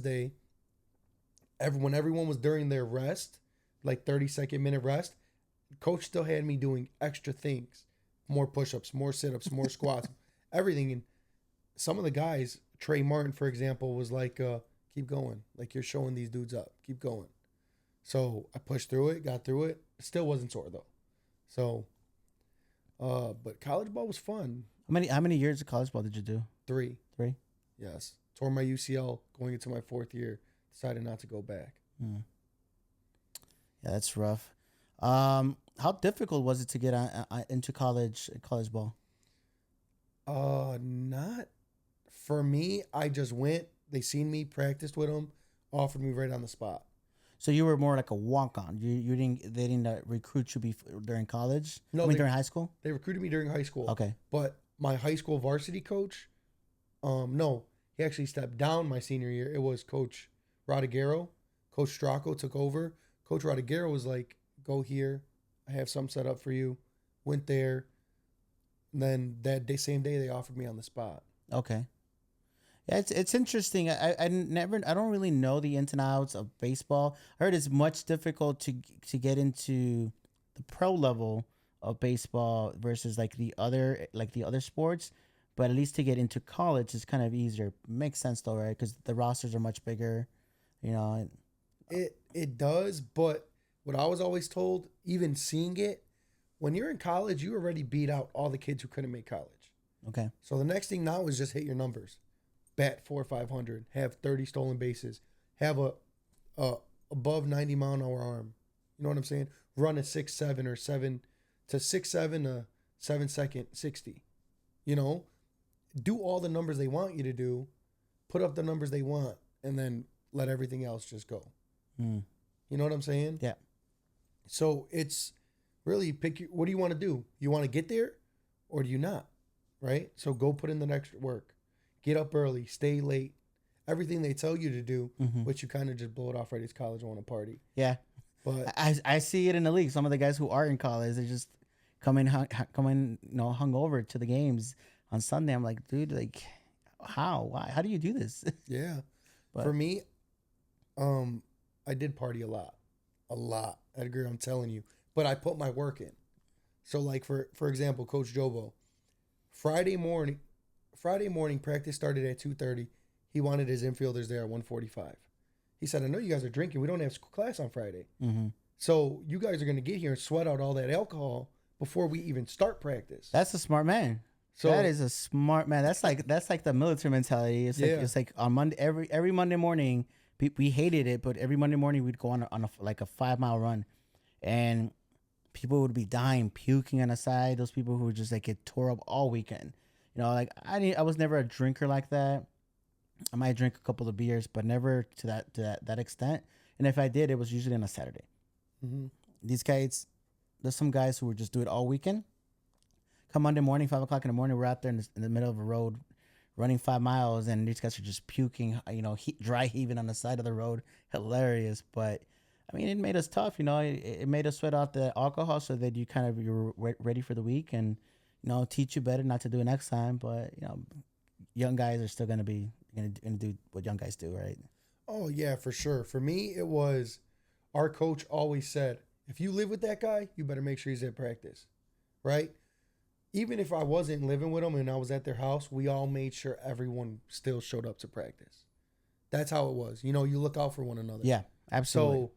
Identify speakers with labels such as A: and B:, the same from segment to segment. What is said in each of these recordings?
A: Wednesday, when everyone was during their rest, like 30-second minute rest, coach still had me doing extra things, more push-ups, more sit-ups, more squats, everything. And some of the guys, Trey Martin, for example, was like, keep going. Like, you're showing these dudes up. Keep going. So I pushed through it, got through it. Still wasn't sore, though. So, but college ball was fun.
B: How many years of college ball did you do?
A: 3.
B: 3?
A: Yes. Tore my UCL going into my 4th year. Decided not to go back.
B: Yeah, that's rough. How difficult was it to get into college ball?
A: Not for me. I just went. They seen me, practiced with them, offered me right on the spot.
B: So you were more like a walk-on. They didn't recruit you during college?
A: No,
B: during high school?
A: They recruited me during high school.
B: Okay.
A: But my high school varsity coach, no, he actually stepped down my senior year. It was Coach Rodiguero. Coach Stracco took over. Coach Rodiguero was like, go here. I have some set up for you. Went there. And then same day, they offered me on the spot.
B: Okay. Yeah, it's interesting. I don't really know the ins and outs of baseball. I heard it's much difficult to get into the pro level of baseball versus like the other sports, but at least to get into college is kind of easier. Makes sense though, right? Because the rosters are much bigger, you know.
A: It does, but what I was always told, even seeing it, when you're in college, you already beat out all the kids who couldn't make college.
B: Okay.
A: So the next thing now is just hit your numbers. Bat 4,500, have 30 stolen bases, have a above 90 mile an hour arm. You know what I'm saying? Run a 6.7 or 7 to 6.7 a 7-second 60. You know, do all the numbers they want you to do, put up the numbers they want, and then let everything else just go. You know what I'm saying?
B: Yeah.
A: So it's really what do you want to do? You want to get there, or do you not? Right? So go put in the extra work. Get up early, stay late, everything they tell you to do, which you kind of just blow it off right as college on a party.
B: Yeah.
A: But
B: I see it in the league. Some of the guys who are in college, they just come in hungover to the games on Sunday. I'm like, dude, like, how? Why? How do you do this?
A: Yeah.
B: But
A: for me, I did party a lot, Edgar, I'm telling you. But I put my work in. So like for example, Coach Jobo, Friday morning practice started at 2:30. He wanted his infielders there at 1:45. He said, I know you guys are drinking. We don't have class on Friday. So you guys are going to get here and sweat out all that alcohol before we even start practice.
B: That's a smart man. So that is a smart man. That's like the military mentality. It's like on Monday, every Monday morning, we hated it, but every Monday morning we'd go on a 5-mile run, and people would be dying, puking on the side. Those people who would just like get tore up all weekend. You know, like I was never a drinker like that. I might drink a couple of beers, but never to that extent. And if I did, it was usually on a Saturday. These guys, there's some guys who would just do it all weekend. Come Monday morning, 5 o'clock in the morning, we're out there in the middle of a road running 5 miles, and these guys are just puking, dry heaving on the side of the road. Hilarious. But I mean, it made us tough, it made us sweat out the alcohol so that you're ready for the week, and teach you better not to do it next time. But young guys are still gonna do what young guys do, right? Oh yeah, for sure. For me, it was our coach always said, if you live with that guy, you better make sure he's at practice, right? Even if I wasn't living with them and I was at their house, we all made sure everyone still showed up to practice. That's how it was. You look out for one another. Yeah, absolutely. So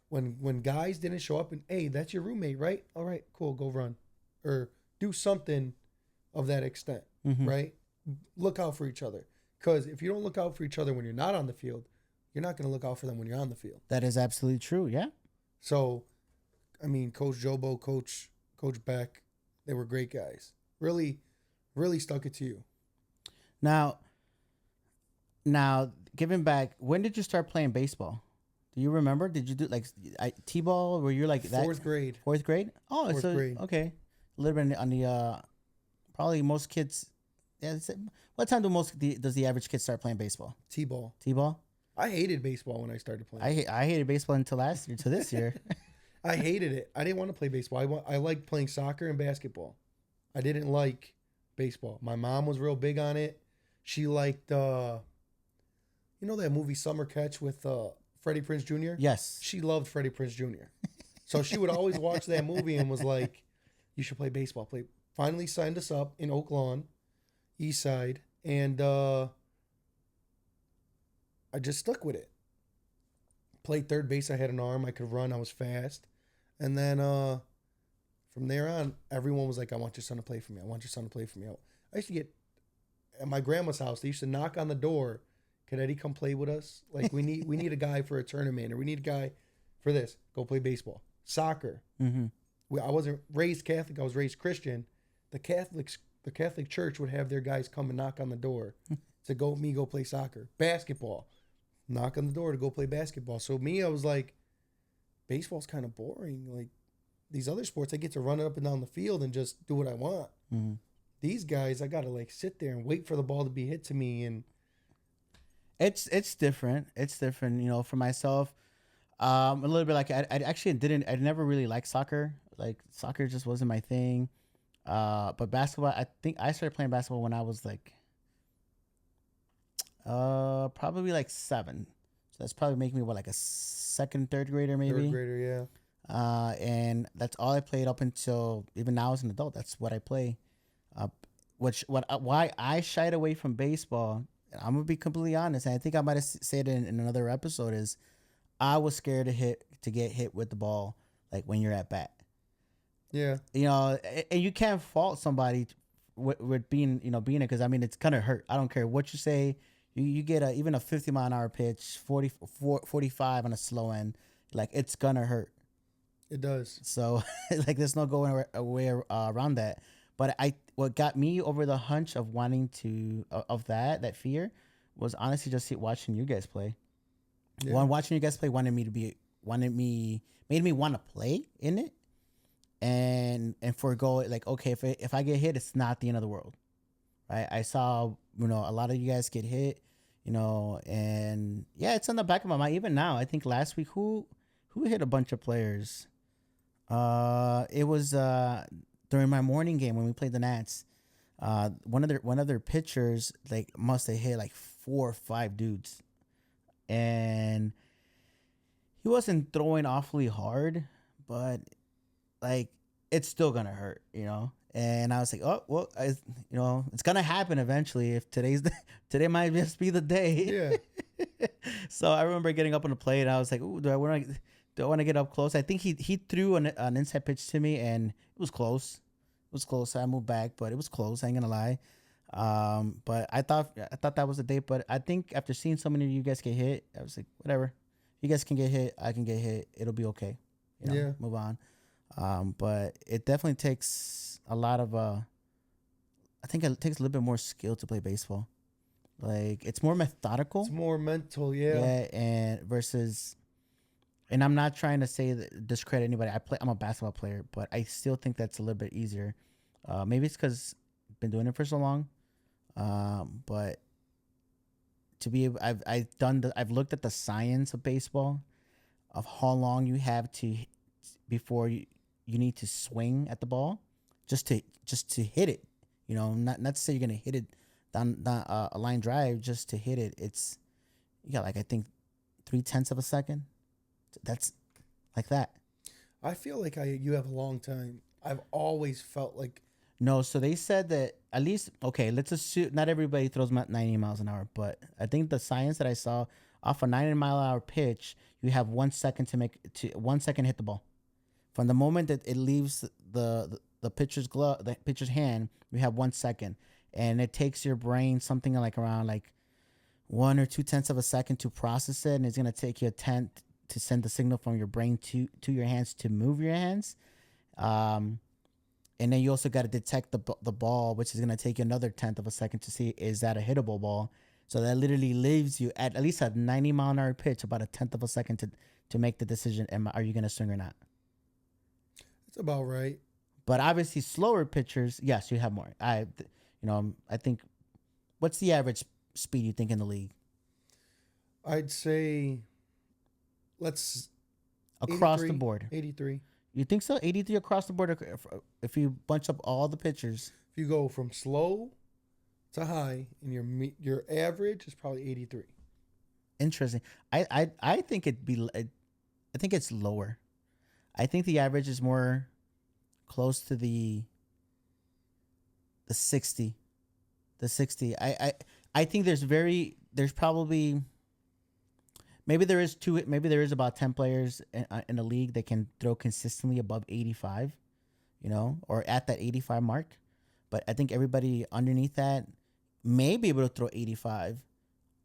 B: when guys didn't show up and, hey, that's your roommate, right? All right, cool, go run. Or do something of that extent, right? Look out for each other. Because if you don't look out for each other when you're not on the field, you're not going to look out for them when you're on the field. That is absolutely true, yeah. So, I mean, Coach Jobo, Coach Beck, they were great guys. Really, really stuck it to you. Now, giving back, when did you start playing baseball? Do you remember? Did you do T-ball? Were you like that? Fourth grade. Fourth grade? Oh, fourth grade. Okay. A little bit on the, probably most kids. Yeah. What time does the average kid start playing baseball? T-ball. T-ball? I hated baseball when I started playing. I hated baseball until this year. I hated it. I didn't want to play baseball. I liked playing soccer and basketball. I didn't like baseball. My mom was real big on it. She liked,
A: You know that movie Summer Catch with Freddie Prinze Jr.?
B: Yes.
A: She loved Freddie Prinze Jr. So she would always watch that movie and was like, you should play baseball. Finally signed us up in Oak Lawn, East Side, and I just stuck with it. Played third base. I had an arm. I could run. I was fast. And then from there on, everyone was like, I want your son to play for me. I want your son to play for me. I used to get, at my grandma's house, they used to knock on the door. Could Eddie come play with us? Like, we need a guy for a tournament, or we need a guy for this. Go play baseball. Soccer.
B: Mm-hmm.
A: I wasn't raised Catholic. I was raised Christian. The Catholic Church would have their guys come and knock on the door to go play soccer. Basketball. Knock on the door to go play basketball. So I was like, baseball's kind of boring. Like, these other sports, I get to run up and down the field and just do what I want.
B: Mm-hmm.
A: These guys, I got to like sit there and wait for the ball to be hit to me. And
B: it's different. It's different, you know, for myself. A little bit like I never really liked soccer. Like, soccer just wasn't my thing. But basketball, I think I started playing basketball when I was like, probably like 7. So that's probably making me like a second, third grader maybe.
A: Third grader, yeah.
B: And that's all I played up until even now as an adult. That's what I play. Why I shied away from baseball. I'm gonna be completely honest, and I think I might have said it in another episode. Is I was scared to get hit with the ball, like when you're at bat.
A: Yeah.
B: You know, and you can't fault somebody with being it, because I mean it's gonna hurt. I don't care what you say. You get even a 50-mile-an-hour pitch, 45 on a slow end, like it's gonna hurt.
A: It does.
B: So like there's no going away around that. But what got me over the hunch of wanting to that fear was honestly just watching you guys play. Yeah. Watching you guys play made me want to play in it, and forego it. Like, okay, if I get hit, it's not the end of the world, right? I saw a lot of you guys get hit, and yeah, it's on the back of my mind even now. I think last week who hit a bunch of players. It was during my morning game when we played the Nats. One of their pitchers like must have hit like 4 or 5 dudes, and he wasn't throwing awfully hard, but like it's still gonna hurt, And I was like, oh well, it's gonna happen eventually. If today might just be the day.
A: Yeah.
B: So I remember getting up on the plate, and I was like, ooh, do I want to get up close? I think he threw an inside pitch to me, and it was close. It was close. So I moved back, but it was close. I ain't gonna lie. But I thought that was the day. But I think after seeing so many of you guys get hit, I was like, whatever. You guys can get hit. I can get hit. It'll be okay.
A: Yeah.
B: Move on. But it definitely takes a lot of. I think it takes a little bit more skill to play baseball. Like it's more methodical.
A: It's more mental. Yeah.
B: Yeah, and versus. And I'm not trying to discredit anybody. I'm a basketball player, but I still think that's a little bit easier. Maybe it's because I've been doing it for so long. But to be able, I've looked at the science of baseball, of how long you have before you need to swing at the ball, just to hit it. Not to say you're gonna hit it down a line drive, just to hit it. You got like I think 0.3 of a second. That's like that.
A: I feel like you have a long time. I've always felt like
B: no. So they said that at least let's assume not everybody throws 90 miles an hour, but I think the science that I saw off a 90-mile-an-hour pitch, you have 1 second to 1 second hit the ball. From the moment that it leaves the pitcher's glove, the pitcher's hand, you have 1 second, and it takes your brain something like around like 1 or 0.2 of a second to process it, and it's gonna take you a tenth to send the signal from your brain to your hands to move your hands. And then you also got to detect the ball, which is going to take you another 1/10 of a second to see, is that a hittable ball? So that literally leaves you at least a 90-mile-an-hour pitch, about a 1/10 of a second to make the decision. Are you going to swing or not?
A: It's about right.
B: But obviously slower pitchers, yes, you have more. I think, what's the average speed you think in the league?
A: I'd say let's
B: across the board.
A: 83.
B: You think so? 83 across the board if you bunch up all the pitchers.
A: If you go from slow to high, and your average is probably 83.
B: Interesting. I think I think it's lower. I think the average is more close to the 60. The 60. I think there's probably maybe there is about 10 players in the league that can throw consistently above 85, or at that 85 mark. But I think everybody underneath that may be able to throw 85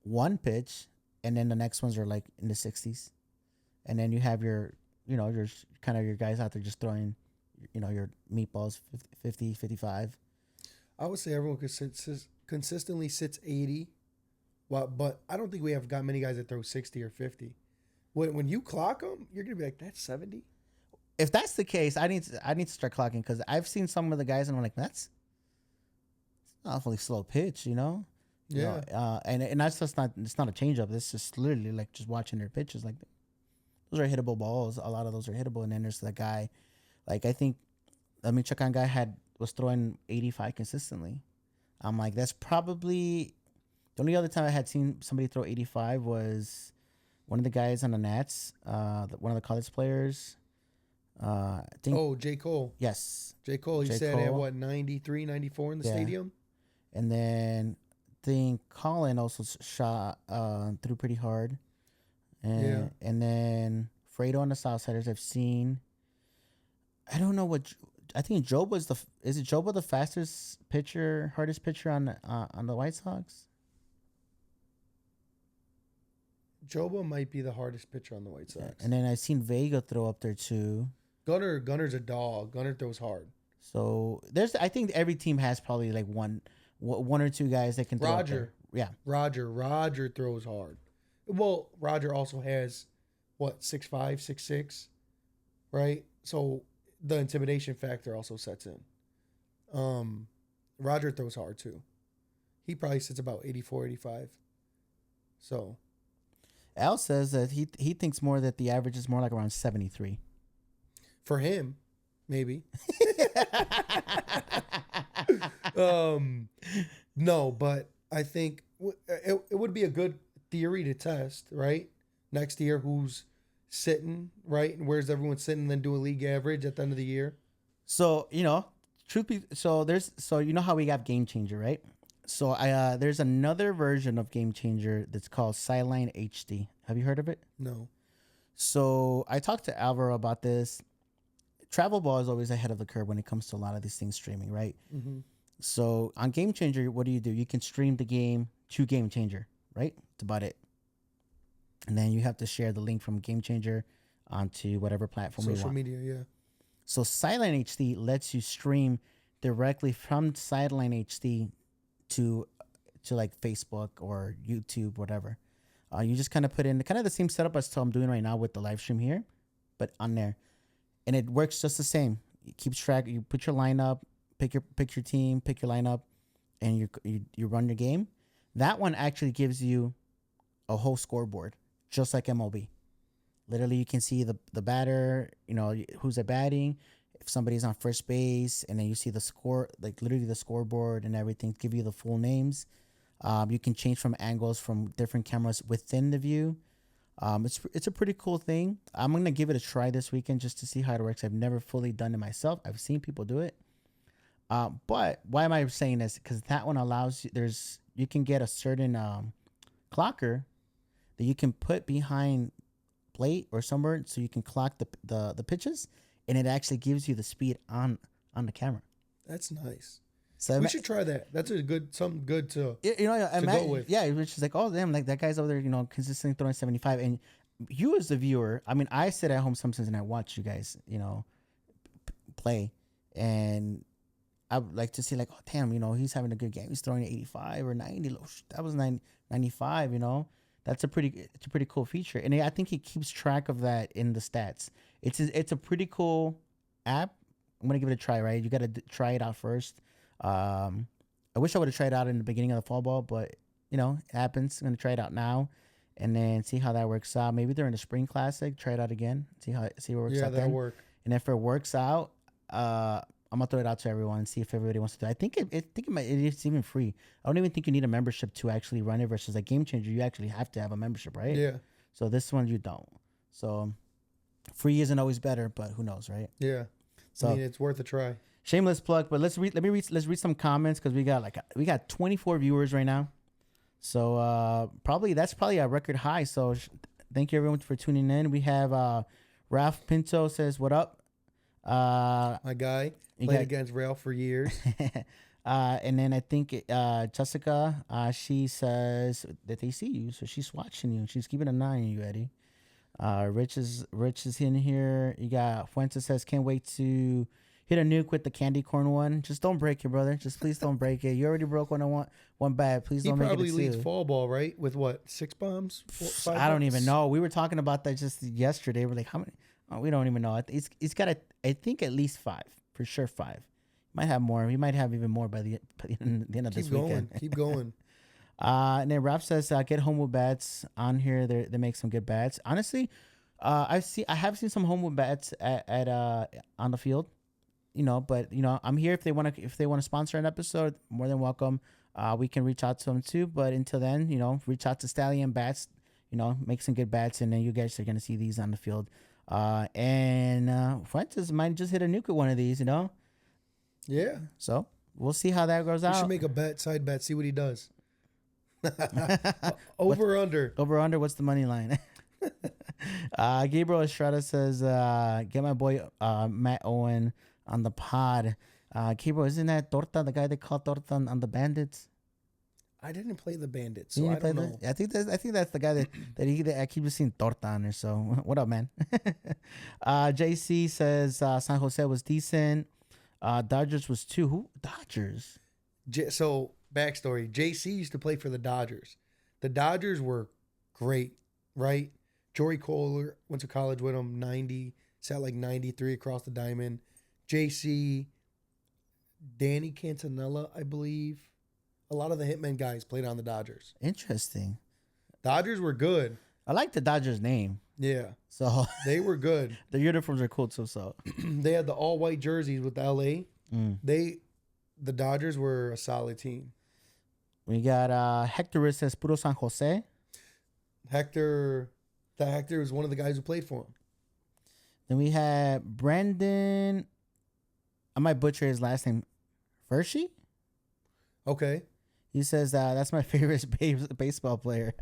B: one pitch, and then the next ones are like in the 60s. And then you have your kind of your guys out there just throwing, your meatballs 50, 55.
A: I would say everyone consistently sits 80. Well, but I don't think we have got many guys that throw 60 or 50. When you clock them, you're gonna be like, that's 70.
B: If that's the case, I need to start clocking, because I've seen some of the guys and I'm like, that's an awfully slow pitch,
A: Yeah.
B: And that's just not, it's not a changeup. It's just literally like just watching their pitches. Like, those are hittable balls. A lot of those are hittable. And then there's the guy, like, I think, Michoacan guy was throwing 85 consistently. I'm like, that's probably the only other time I had seen somebody throw 85 was one of the guys on the Nats, one of the college players. I think.
A: J. Cole.
B: Yes.
A: J. Cole. He said at what, 93, 94 in the stadium?
B: And then I think Colin also shot threw pretty hard. And then Fredo on the Southsiders I've seen. I don't know what. I think Job was Job the fastest pitcher, hardest pitcher on the White Sox?
A: Joba might be the hardest pitcher on the White Sox.
B: And then I've seen Vega throw up there too.
A: Gunner's a dog. Gunner throws hard.
B: So I think every team has probably like one or two guys that can throw up there. Yeah.
A: Roger throws hard. Well, Roger also has what, 6'5", 6'6", right? So the intimidation factor also sets in. Roger throws hard too. He probably sits about 84, 85. So
B: Al says that he thinks more that the average is more like around 73.
A: For him, maybe. No, but I think it would be a good theory to test, right? Next year, who's sitting, right? And where's everyone sitting, then do a league average at the end of the year.
B: So, so you know how we got Game Changer, right? So there's another version of Game Changer that's called Sideline HD. Have you heard of it?
A: No.
B: So I talked to Alvaro about this. Travel Ball is always ahead of the curve when it comes to a lot of these things streaming, right?
A: Mm-hmm.
B: So on Game Changer, what do? You can stream the game to Game Changer, right? That's about it. And then you have to share the link from Game Changer onto whatever platform you want.
A: Social media, yeah.
B: So Sideline HD lets you stream directly from Sideline HD to like Facebook or YouTube, whatever. You just kind of put in kind of the same setup as I'm doing right now with the live stream here, but on there, and it works just the same. It keeps track. You put your lineup, pick your team, pick your lineup, and you run your game. That one actually gives you a whole scoreboard, just like MLB. Literally, you can see the batter, who's at batting, if somebody's on first base, and then you see the score, like literally the scoreboard and everything, give you the full names. You can change from angles from different cameras within the view. It's a pretty cool thing. I'm going to give it a try this weekend just to see how it works. I've never fully done it myself. I've seen people do it. But why am I saying this? Because that one allows you can get a certain clocker that you can put behind plate or somewhere so you can clock the pitches, and it actually gives you the speed on the camera.
A: That's nice.
B: So
A: we should try that. That's something good to
B: go
A: with.
B: Yeah, which is like, oh damn, like that guy's over there, consistently throwing 75. And you as the viewer, I mean, I sit at home sometimes and I watch you guys, play, and I would like to see like, oh damn, he's having a good game. He's throwing 85 or 90. That was 95. That's a pretty cool feature, and I think he keeps track of that in the stats. It's a pretty cool app. I'm gonna give it a try. Right, you got to try it out first. I wish I would have tried it out in the beginning of the fall ball, but it happens. I'm gonna try it out now, and then see how that works out. Maybe during the spring classic, try it out again. See what works out.
A: Yeah, that'll work.
B: And if it works out, I'm gonna throw it out to everyone and see if everybody wants to do it. I think it's even free. I don't even think you need a membership to actually run it versus a Game Changer. You actually have to have a membership, right?
A: Yeah.
B: So this one you don't. So free isn't always better, but who knows, right?
A: Yeah. So I mean, it's worth a try.
B: Shameless plug, but let's read some comments because we got 24 viewers right now. So that's probably a record high. So thank you everyone for tuning in. We have Ralph Pinto says, "What up?"
A: My guy played against Rail for years.
B: And then I think Jessica, she says that they see you, so she's watching you. She's keeping an eye on you, Eddie. Rich is in here. You got Fuentes says, "Can't wait to hit a nuke with the candy corn one. Just don't break it, brother. Just please don't break it. You already broke one bad. Please don't make it a two." He
A: probably leads fall ball, right? With what, 6 bombs? 5
B: I don't even know. We were talking about that just yesterday. We're like, how many? Oh, we don't even know. He's got I think at least 5 for sure. 5. Might have more. He might have even more by the end of this weekend.
A: Keep going.
B: And then Rap says, "Get home with bats on here. They make some good bats. Honestly, I have seen some home with bats at on the field, But I'm here if they want to sponsor an episode. More than welcome. We can reach out to them too. But until then, reach out to Stallion Bats. Make some good bats, and then you guys are gonna see these on the field. And Fuentes might just hit a nuke with one of these.
A: Yeah.
B: So we'll see how that goes out.
A: We should make a side bet, see what he does. Over under.
B: Over under, what's the money line? Gabriel Estrada says, "Get my boy Matt Owen on the pod." Gabriel, isn't that Torta, the guy they call Torta on the Bandits?
A: I didn't play the Bandits, so I don't know.
B: I think that's the guy that I keep just seeing Torta on there. So what up, man? JC says San Jose was decent. Dodgers was 2. Who? Dodgers.
A: So backstory: JC used to play for the Dodgers. The Dodgers were great, right? Jory Kohler went to college with him. 90, sat like 93 across the diamond. JC, Danny Cantanella, I believe. A lot of the Hitmen guys played on the Dodgers.
B: Interesting.
A: Dodgers were good.
B: I like the Dodgers name.
A: Yeah.
B: So
A: they were good.
B: The uniforms are cool too. So
A: they had the all white jerseys with LA. The Dodgers were a solid team.
B: We got Hector says Puro San Jose.
A: Hector was one of the guys who played for him.
B: Then we had Brandon. I might butcher his last name. Fershi?
A: Okay.
B: He says that's my favorite baseball player.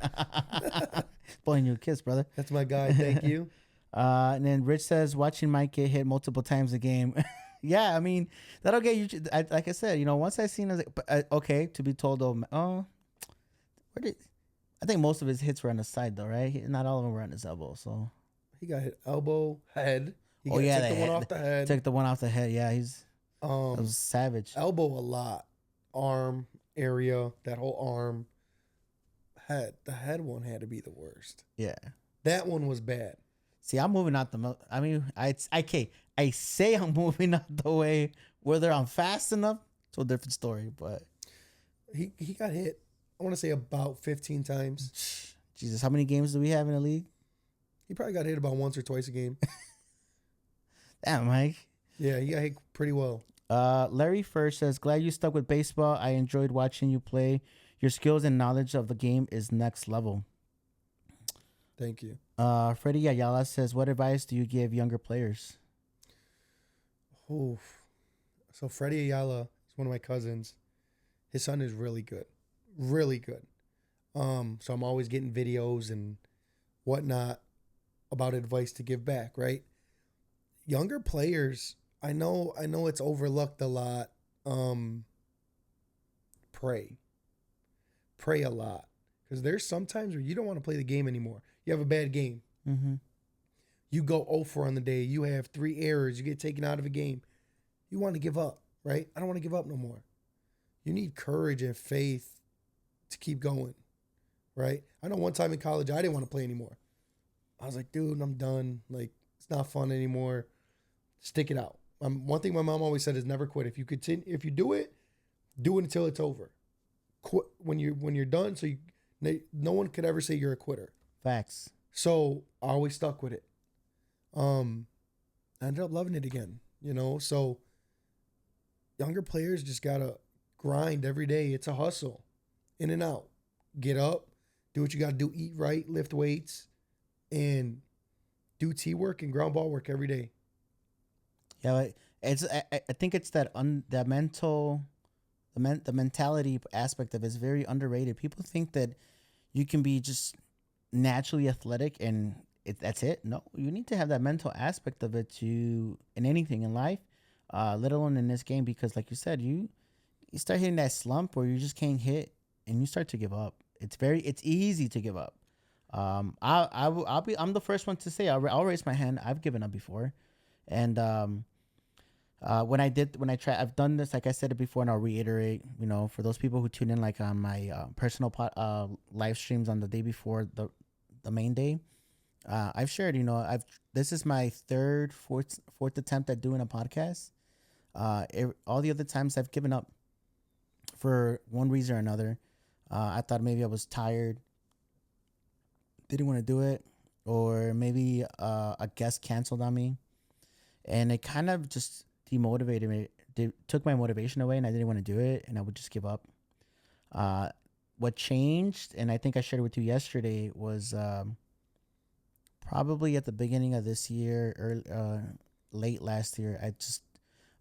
B: Blowing you a kiss, brother.
A: That's my guy. Thank you.
B: And then Rich says watching Mike get hit multiple times a game. Yeah, I mean that'll get you. Like I said, once I seen it, okay, to be told I think most of his hits were on the side though, right? Not all of them were on his elbow. So
A: he got hit elbow, head.
B: Took the one off the head. Took the one off the head. Yeah, he's that was savage.
A: Elbow a lot. Arm area, that whole arm. Head. The head one had to be the worst.
B: Yeah,
A: that one was bad.
B: See, I'm moving out the. I mean, I say I'm moving out the way. Whether I'm fast enough, it's a different story. But
A: he got hit. I want to say about 15 times.
B: Jesus, how many games do we have in the league?
A: He probably got hit about once or twice a game.
B: Damn, Mike.
A: Yeah, he got hit pretty well.
B: Larry First says, "Glad you stuck with baseball. I enjoyed watching you play. Your skills and knowledge of the game is next level."
A: Thank you.
B: Freddie Ayala says, "What advice do you give younger players?"
A: Oof. So Freddie Ayala is one of my cousins. His son is really good. Really good. So I'm always getting videos and whatnot about advice to give back, right? Younger players, I know it's overlooked a lot. Pray a lot. Because there's some times where you don't want to play the game anymore. You have a bad game.
B: Mm-hmm.
A: You go 0-for on the day. You have 3 errors. You get taken out of a game. You want to give up, right? I don't want to give up no more. You need courage and faith to keep going, right? I know one time in college, I didn't want to play anymore. I was like, dude, I'm done. Like, it's not fun anymore. Stick it out. One thing my mom always said is never quit. If you do it until it's over. Quit when you're done. So no one could ever say you're a quitter.
B: Facts.
A: So I always stuck with it. I ended up loving it again. So younger players just gotta grind every day. It's a hustle, in and out. Get up, do what you gotta do. Eat right, lift weights, and do T work and ground ball work every day.
B: Yeah, it's. I think it's that that mental, the mentality aspect of it is very underrated. People think that you can be just naturally athletic and that's it. No, you need to have that mental aspect of it to in anything in life, let alone in this game. Because like you said, you start hitting that slump where you just can't hit and you start to give up. It's easy to give up. I'm the first one to say I'll raise my hand. I've given up before, and I've done this, like I said it before, and I'll reiterate. You know, for those people who tune in, like on my personal live streams on the day before the main day, I've shared. You know, this is my fourth attempt at doing a podcast. All the other times I've given up for one reason or another. I thought maybe I was tired, didn't want to do it, or maybe a guest canceled on me, and it kind of just demotivated me. Took my motivation away, and I didn't want to do it, and I would just give up. What changed, and I think I shared it with you yesterday, was probably at the beginning of this year or late last year.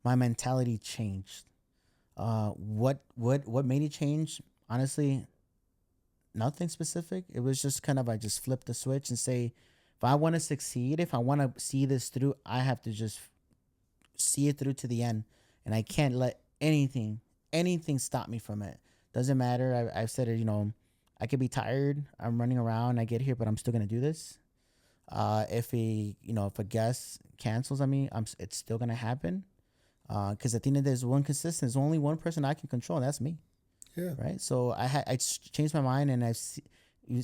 B: My mentality changed. What made it change? Honestly, nothing specific. It was just kind of, I just flipped the switch and say, if I want to succeed, if I want to see this through, I have to just see it through to the end, and I can't let anything stop me from it. Doesn't matter. I've said it. You know, I could be tired. I'm running around. I get here, but I'm still gonna do this. If a guest cancels on me, it's still gonna happen. Because at the end of the day, there's one consistent. There's only one person I can control, and that's me.
A: Yeah.
B: Right. So I changed my mind, and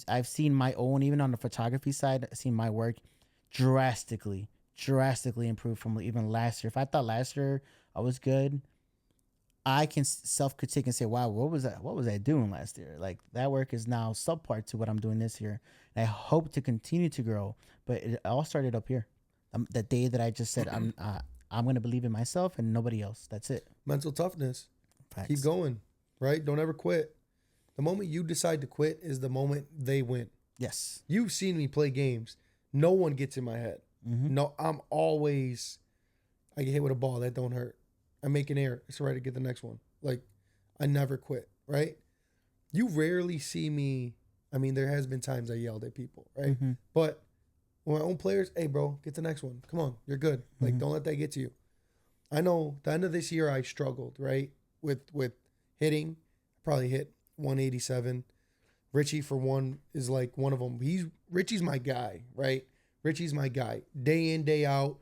B: I've seen my own, even on the photography side, I've seen my work drastically improve from even last year. If I thought last year I was good, I can self-critique and say, wow, what was I doing last year? Like, that work is now subpar to what I'm doing this year. And I hope to continue to grow, but it all started up here. The day that I just said, I'm going to believe in myself and nobody else. That's it.
A: Mental toughness.
B: Facts.
A: Keep going, right? Don't ever quit. The moment you decide to quit is the moment they win.
B: Yes.
A: You've seen me play games. No one gets in my head.
B: Mm-hmm.
A: No, I get hit with a ball. That don't hurt. I make an error. It's all right to get the next one. Like, I never quit, right? You rarely see me. I mean, there has been times I yelled at people, right?
B: Mm-hmm.
A: But when my own players, hey, bro, get the next one. Come on, you're good. Like,
B: Mm-hmm.
A: don't let that get to you. I know the end of this year I struggled, right? With hitting. Probably hit 187. Richie, for one, is like one of them. Richie's my guy, right? Richie's my guy. Day in, day out.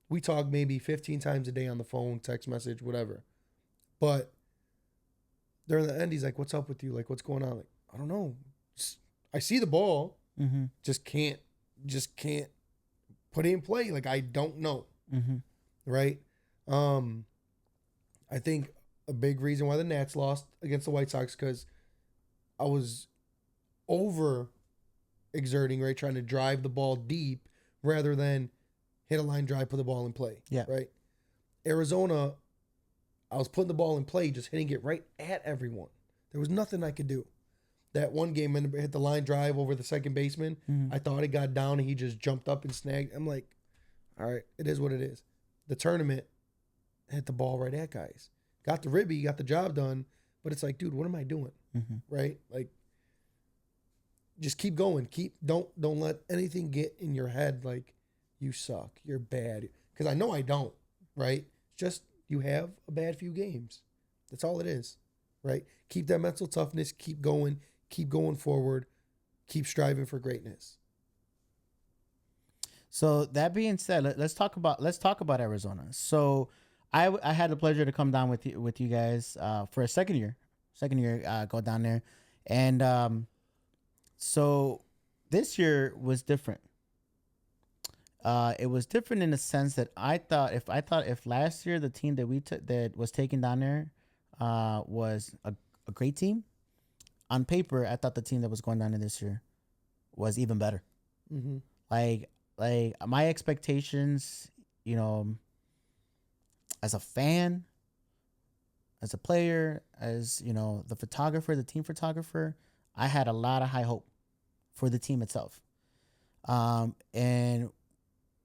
A: We talk maybe 15 times a day on the phone, text message, whatever. But during the end, he's like, what's up with you? Like, what's going on? Like, I don't know. I see the ball.
B: Mm-hmm.
A: Just can't put it in play. Like, I don't know.
B: Mm-hmm.
A: Right? I think a big reason why the Nats lost against the White Sox, because I was over exerting, right? Trying to drive the ball deep rather than hit a line drive, put the ball in play.
B: Yeah.
A: Right? Arizona, I was putting the ball in play, just hitting it right at everyone. There was nothing I could do. That one game, when I hit the line drive over the second baseman,
B: Mm-hmm.
A: I thought it got down and he just jumped up and snagged. I'm like, all right, it is what it is. The tournament, hit the ball right at guys. Got the ribby, got the job done, but it's like, dude, what am I doing?
B: Mm-hmm.
A: Right? Like, just keep going. Don't let anything get in your head like you suck, you're bad. Because I know I don't, right? It's just you have a bad few games. That's all it is, right? Keep that mental toughness, keep going forward, keep striving for greatness.
B: So that being said, let's talk about Arizona. So I had the pleasure to come down with you guys for a second year, go down there, and so this year was different. It was different in the sense that I thought if last year the team that that was taken down there was a great team, on paper I thought the team that was going down there this year was even better.
A: Mm-hmm.
B: Like my expectations, as a fan, as a player, as you know, the photographer, the team photographer, I had a lot of high hope for the team itself. And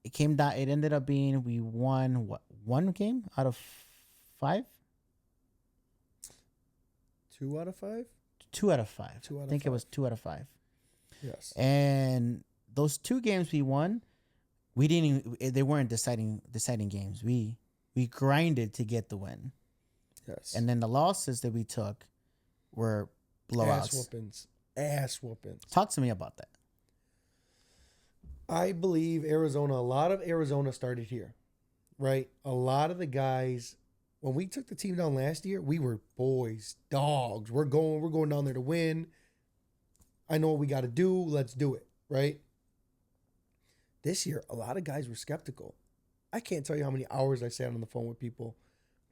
B: it came down. It ended up being we won one game out of 5.
A: 2 out of 5.
B: 2 out of 5.
A: 2 out of
B: I think
A: 5.
B: it was 2 out of 5.
A: Yes.
B: And those 2 games we won, we didn't. They weren't deciding games. We grinded to get the win.
A: Yes.
B: And then the losses that we took were blowouts.
A: Ass whoopings.
B: Talk to me about that.
A: I believe a lot of Arizona started here, right? A lot of the guys, when we took the team down last year, we were boys, dogs. We're going down there to win. I know what we got to do. Let's do it, right? This year, a lot of guys were skeptical. I can't tell you how many hours I sat on the phone with people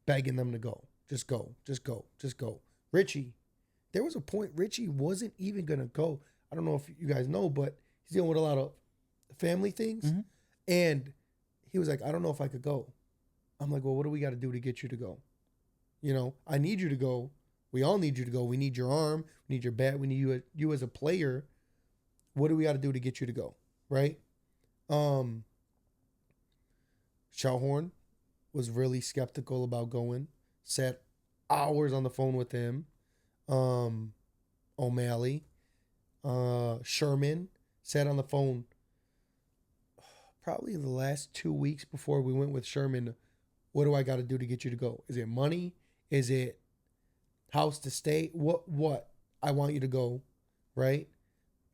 A: begging them to go. Just go. Just go. Just go. Richie, there was a point Richie wasn't even going to go. I don't know if you guys know, but he's dealing with a lot of family things.
B: Mm-hmm.
A: And he was like, I don't know if I could go. I'm like, well, what do we got to do to get you to go? You know, I need you to go. We all need you to go. We need your arm. We need your bat. We need you as a player. What do we got to do to get you to go? Right? Shellhorn was really skeptical about going. Sat hours on the phone with him. O'Malley. Sherman sat on the phone probably the last 2 weeks before we went with Sherman. What do I got to do to get you to go? Is it money? Is it house to stay? What? I want you to go, right?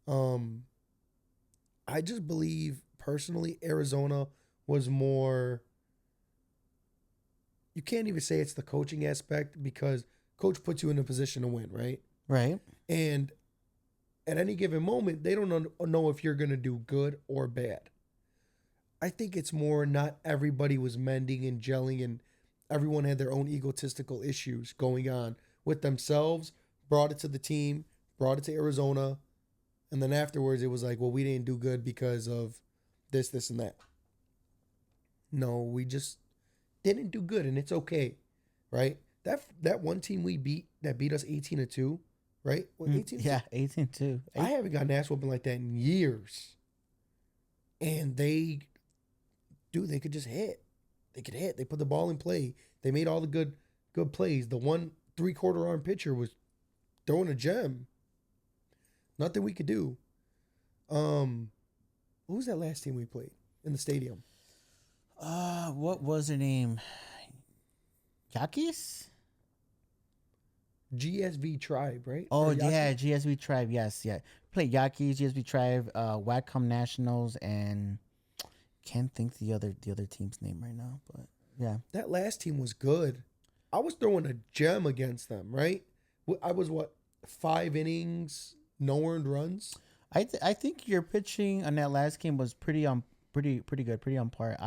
A: I just believe personally Arizona was more, you can't even say it's the coaching aspect because coach puts you in a position to win, right?
B: Right.
A: And at any given moment, they don't know if you're going to do good or bad. I think it's more not everybody was mending and gelling and everyone had their own egotistical issues going on with themselves, brought it to the team, brought it to Arizona, and then afterwards it was like, well, we didn't do good because of this, and that. No, we just didn't do good, and it's okay, right? That one team we beat that beat us 18-2, right? What, 18-2?
B: Yeah, 18-2.
A: I haven't gotten ass whooping like that in years. And they could just hit. They could hit. They put the ball in play. They made all the good plays. The one 3/4 arm pitcher was throwing a gem. Nothing we could do. Who was that last team we played in the stadium?
B: What was her name? Yakis?
A: GSV Tribe, right?
B: Oh, yeah, GSV Tribe. Yes, yeah. Played Yakis, GSV Tribe, Wacom Nationals, and can't think the other team's name right now, but yeah.
A: That last team was good. I was throwing a gem against them, right? I was 5 innings, no earned runs.
B: I think your pitching on that last game was pretty good, pretty on par.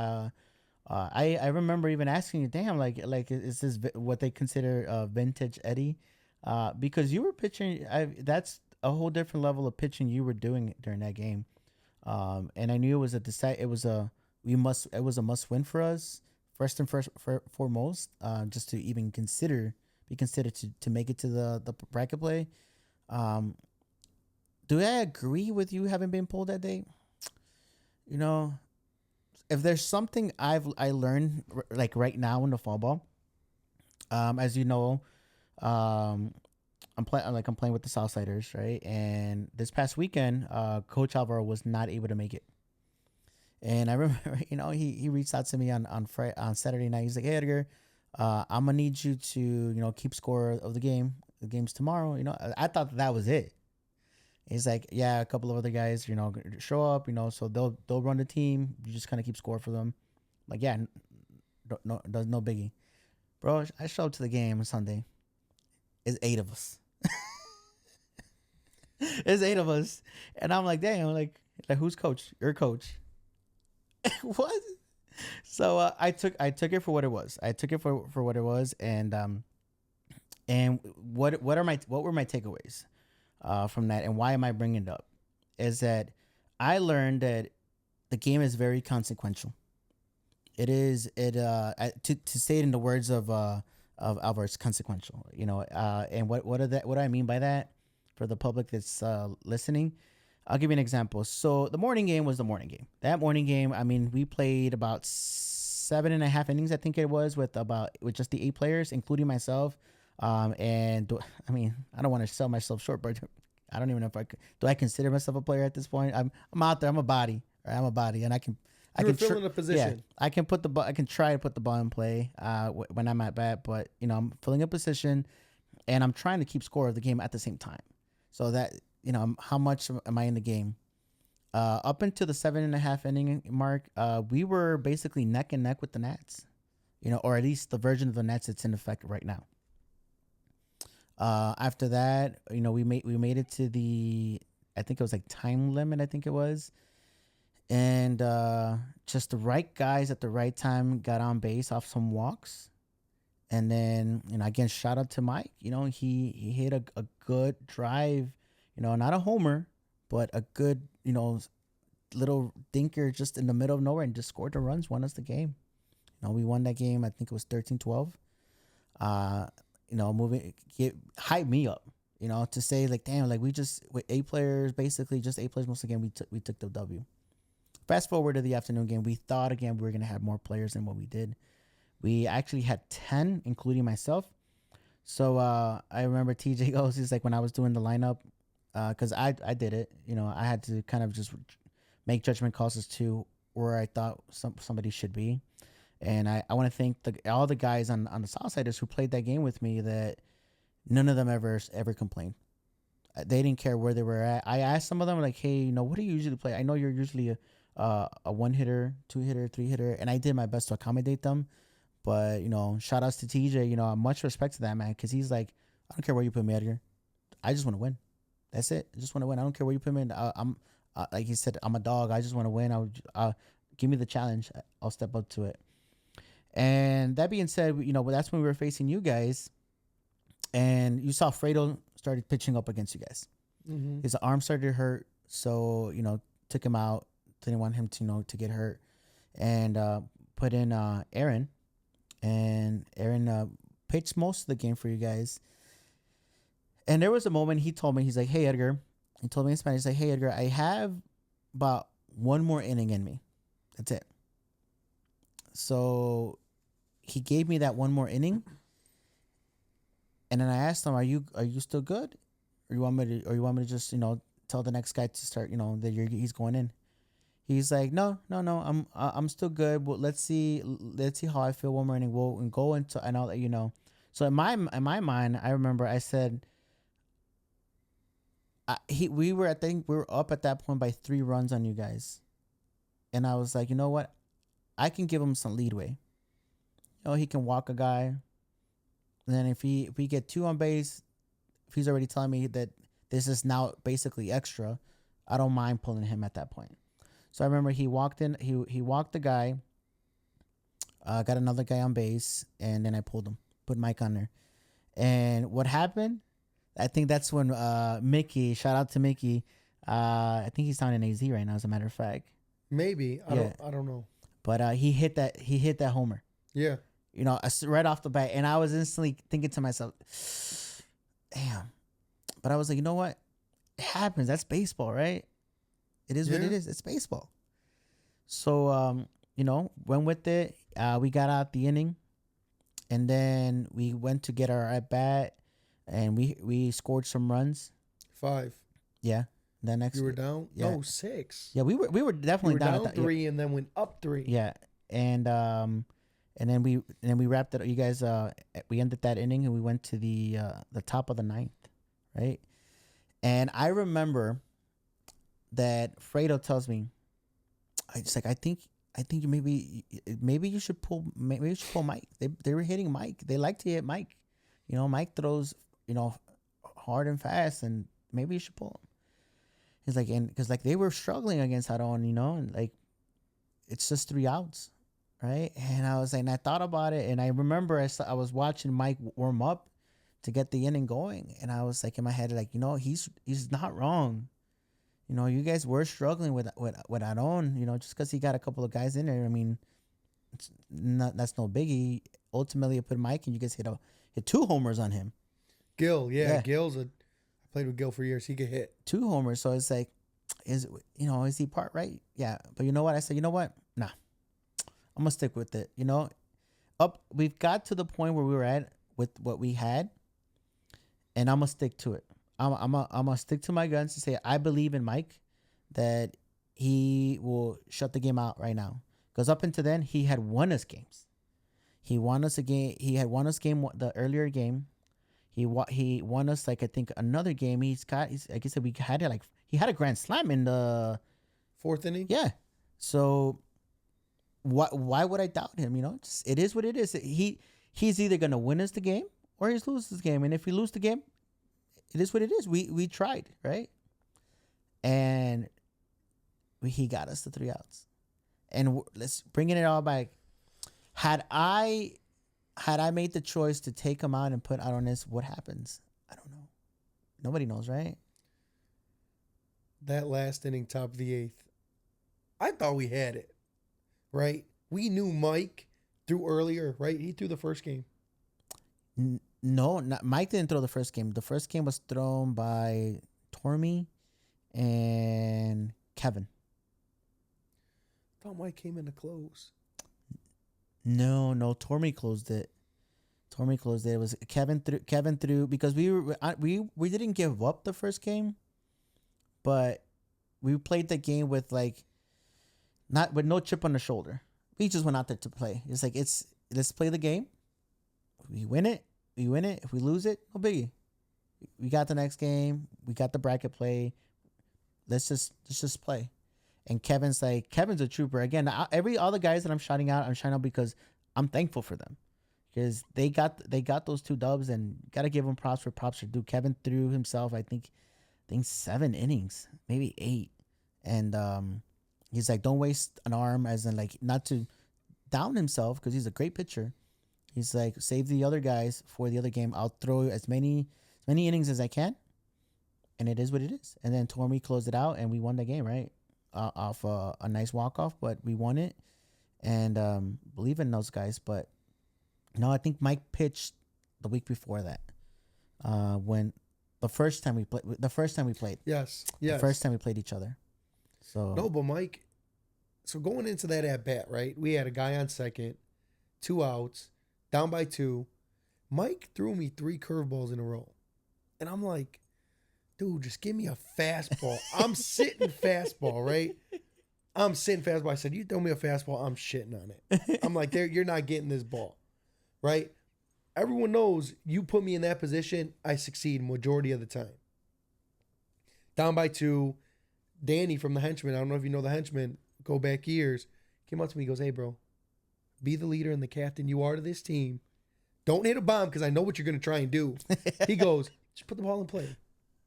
B: I remember even asking you, damn, like is this what they consider vintage Eddie? Because you were pitching. That's a whole different level of pitching you were doing during that game. And I knew it was a must win for us first and foremost, just to even be considered to make it to the bracket play. Do I agree with you having been pulled that day? You know, if there's something I learned like right now in the fall ball, as you know, I'm playing with the Southsiders, right? And this past weekend, Coach Alvaro was not able to make it. And I remember, he reached out to me on Saturday night. He's like, "Hey Edgar, I'm gonna need you to keep score of the game. The game's tomorrow." I thought that was it. He's like, "Yeah, a couple of other guys, show up, so they'll run the team. You just kind of keep score for them." I'm like, yeah, no biggie, bro. I show up to the game on Sunday. It's 8 of us. It's 8 of us, and I'm like, damn, like who's coach? Your coach. What? So I took it for what it was. I took it for what it was, and what were my takeaways from that, and why am I bringing it up? Is that I learned that the game is very consequential. To say it in the words of of our consequential. And what do I mean by that for the public that's listening? I'll give you an example. So the morning game was the morning game. That morning game, I mean, we played about 7.5 innings, I think it was, with just the 8 players, including myself. I mean, I don't want to sell myself short, but I don't even know if do I consider myself a player at this point? I'm out there. I'm a body. Right? I'm a body, and I can
A: fill in a position.
B: Yeah, I can try to put the ball in play when I'm at bat, but I'm filling a position, and I'm trying to keep score of the game at the same time. So that how much am I in the game? Up until the 7.5 inning mark, we were basically neck and neck with the Nats, or at least the version of the Nats that's in effect right now. After that, we made it to I think it was like time limit. I think it was, and just the right guys at the right time got on base off some walks, and then again, shout out to Mike. He hit a good drive. Not a homer, but a good little dinker just in the middle of nowhere and just scored the runs, won us the game. We won that game. I think it was 13-12. Hype me up, to say like, damn, like we just with 8 players, basically just 8 players most of the game, we took the W. Fast forward to the afternoon game, we thought again we were gonna have more players than what we did. We actually had 10, including myself. So I remember TJ goes, he's like, when I was doing the lineup, because I did it, I had to kind of just make judgment calls as to where I thought somebody should be. And I want to thank all the guys on the Southsiders who played that game with me, that none of them ever complained. They didn't care where they were at. I asked some of them, like, hey, what do you usually play? I know you're usually a 1-hitter, 2-hitter, 3-hitter, and I did my best to accommodate them. But, shout outs to TJ, much respect to that man, because he's like, I don't care where you put me, Edgar. I just want to win. That's it. I just want to win. I don't care where you put me in. I'm like he said, I'm a dog. I just want to win. Give me the challenge. I'll step up to it. And that being said, that's when we were facing you guys, and you saw Fredo started pitching up against you guys. Mm-hmm. His arm started to hurt, so took him out. Didn't want him to get hurt, and put in Aaron, and Aaron pitched most of the game for you guys. And there was a moment he told me, he's like, "Hey Edgar," he told me in Spanish, he's like, "Hey Edgar, I have about one more inning in me. That's it." So he gave me that one more inning, and then I asked him, "Are you still good, or you want me to just tell the next guy to start that he's going in?" He's like, "No, I'm still good. But let's see how I feel one more inning. We'll go into and I'll let you know." So in my mind, I remember I said, we were up at that point by 3 runs on you guys, and I was like, you know what? I can give him some leadway. He can walk a guy. And then if we get 2 on base, if he's already telling me that this is now basically extra, I don't mind pulling him at that point. So I remember he walked in, he walked the guy, got another guy on base, and then I pulled him, put Mike on there. And what happened? I think that's when Mickey, shout out to Mickey, I think he's down in AZ right now, as a matter of fact.
A: Maybe. I don't know.
B: But he hit that homer.
A: Yeah.
B: Right off the bat. And I was instantly thinking to myself, damn. But I was like, you know what? It happens. That's baseball, right? It is what it is. It's baseball. So, went with it. We got out the inning. And then we went to get our at-bat. And we scored some runs. 5. Yeah. Then next
A: you were down? Yeah. No, 6.
B: Yeah, we were definitely
A: down at 3 and then went up 3.
B: Yeah. And then we wrapped it. You guys we ended that inning and we went to the top of the 9th, right? And I remember that Fredo tells me, it's like, I think you maybe you should pull Mike. They were hitting Mike. They like to hit Mike. Mike throws hard and fast, and maybe you should pull him. He's like, and because like they were struggling against Aron, and like it's just 3 outs, right? And I was like, and I thought about it, and I remember I was watching Mike warm up to get the inning going, and I was like in my head, like, he's not wrong. You guys were struggling with Aron, just because he got a couple of guys in there. I mean, that's no biggie. ultimately put Mike, and you guys hit 2 homers on him.
A: Gil, I played with Gil for years. He could hit
B: 2 homers. So it's like, is he part right? Yeah. But you know what? I said, you know what? Nah, I'm gonna stick with it. We've got to the point where we were at with what we had, and I'm gonna stick to it. I'm gonna stick to my guns and say I believe in Mike that he will shut the game out right now. Because up until then, he had won us games. He won us a game. He had won us the earlier game. He won us I think another game. Like I said, he had a grand slam in the
A: 4th inning.
B: Yeah. So why would I doubt him? It is what it is. He's either gonna win us the game or he's lose this game. And if we lose the game, it is what it is. We tried, right? And he got us the 3 outs. And let's bringing it all back. Had I made the choice to take him out and put out on this, what happens? I don't know. Nobody knows, right?
A: That last inning, top of the 8th, I thought we had it, right? We knew Mike threw earlier, right? He threw the first game.
B: No, Mike didn't throw the first game. The first game was thrown by Tormy and Kevin.
A: I thought Mike came in to close.
B: No, Tormy closed it. It was Kevin threw because we didn't give up the first game, but we played the game with not with no chip on the shoulder. We just went out there to play. It's like let's play the game. We win it. If we lose it, no biggie. We got the next game. We got the bracket play. Let's just play. And Kevin's a trooper. Again, all the guys that I'm shouting out because I'm thankful for them. Because they got those 2 dubs, and got to give them props for props are due. Kevin threw himself, I think 7 innings, maybe 8. And he's like, don't waste an arm, as in not to down himself, because he's a great pitcher. He's like, save the other guys for the other game. I'll throw as many innings as I can. And it is what it is. And then Tormy closed it out, and we won the game, right? Off a nice walk-off, but we won it. And believe in those guys. But no, I think Mike pitched the week before that. When the first time we played. Yes. The first time we played each other. So
A: no, but Mike. So going into that at bat, right? We had a guy on second, 2 outs, down by 2. Mike threw me 3 curveballs in a row, and I'm like, dude, just give me a fastball. I'm sitting fastball, right? I'm sitting fastball. I said, you throw me a fastball, I'm shitting on it. I'm like, you're not getting this ball, right? Everyone knows you put me in that position, I succeed majority of the time. Down by 2, Danny from the Henchman, I don't know if you know the Henchman, go back years, came up to me, goes, hey, bro, be the leader and the captain you are to this team. Don't hit a bomb because I know what you're going to try and do. He goes, just put the ball in play.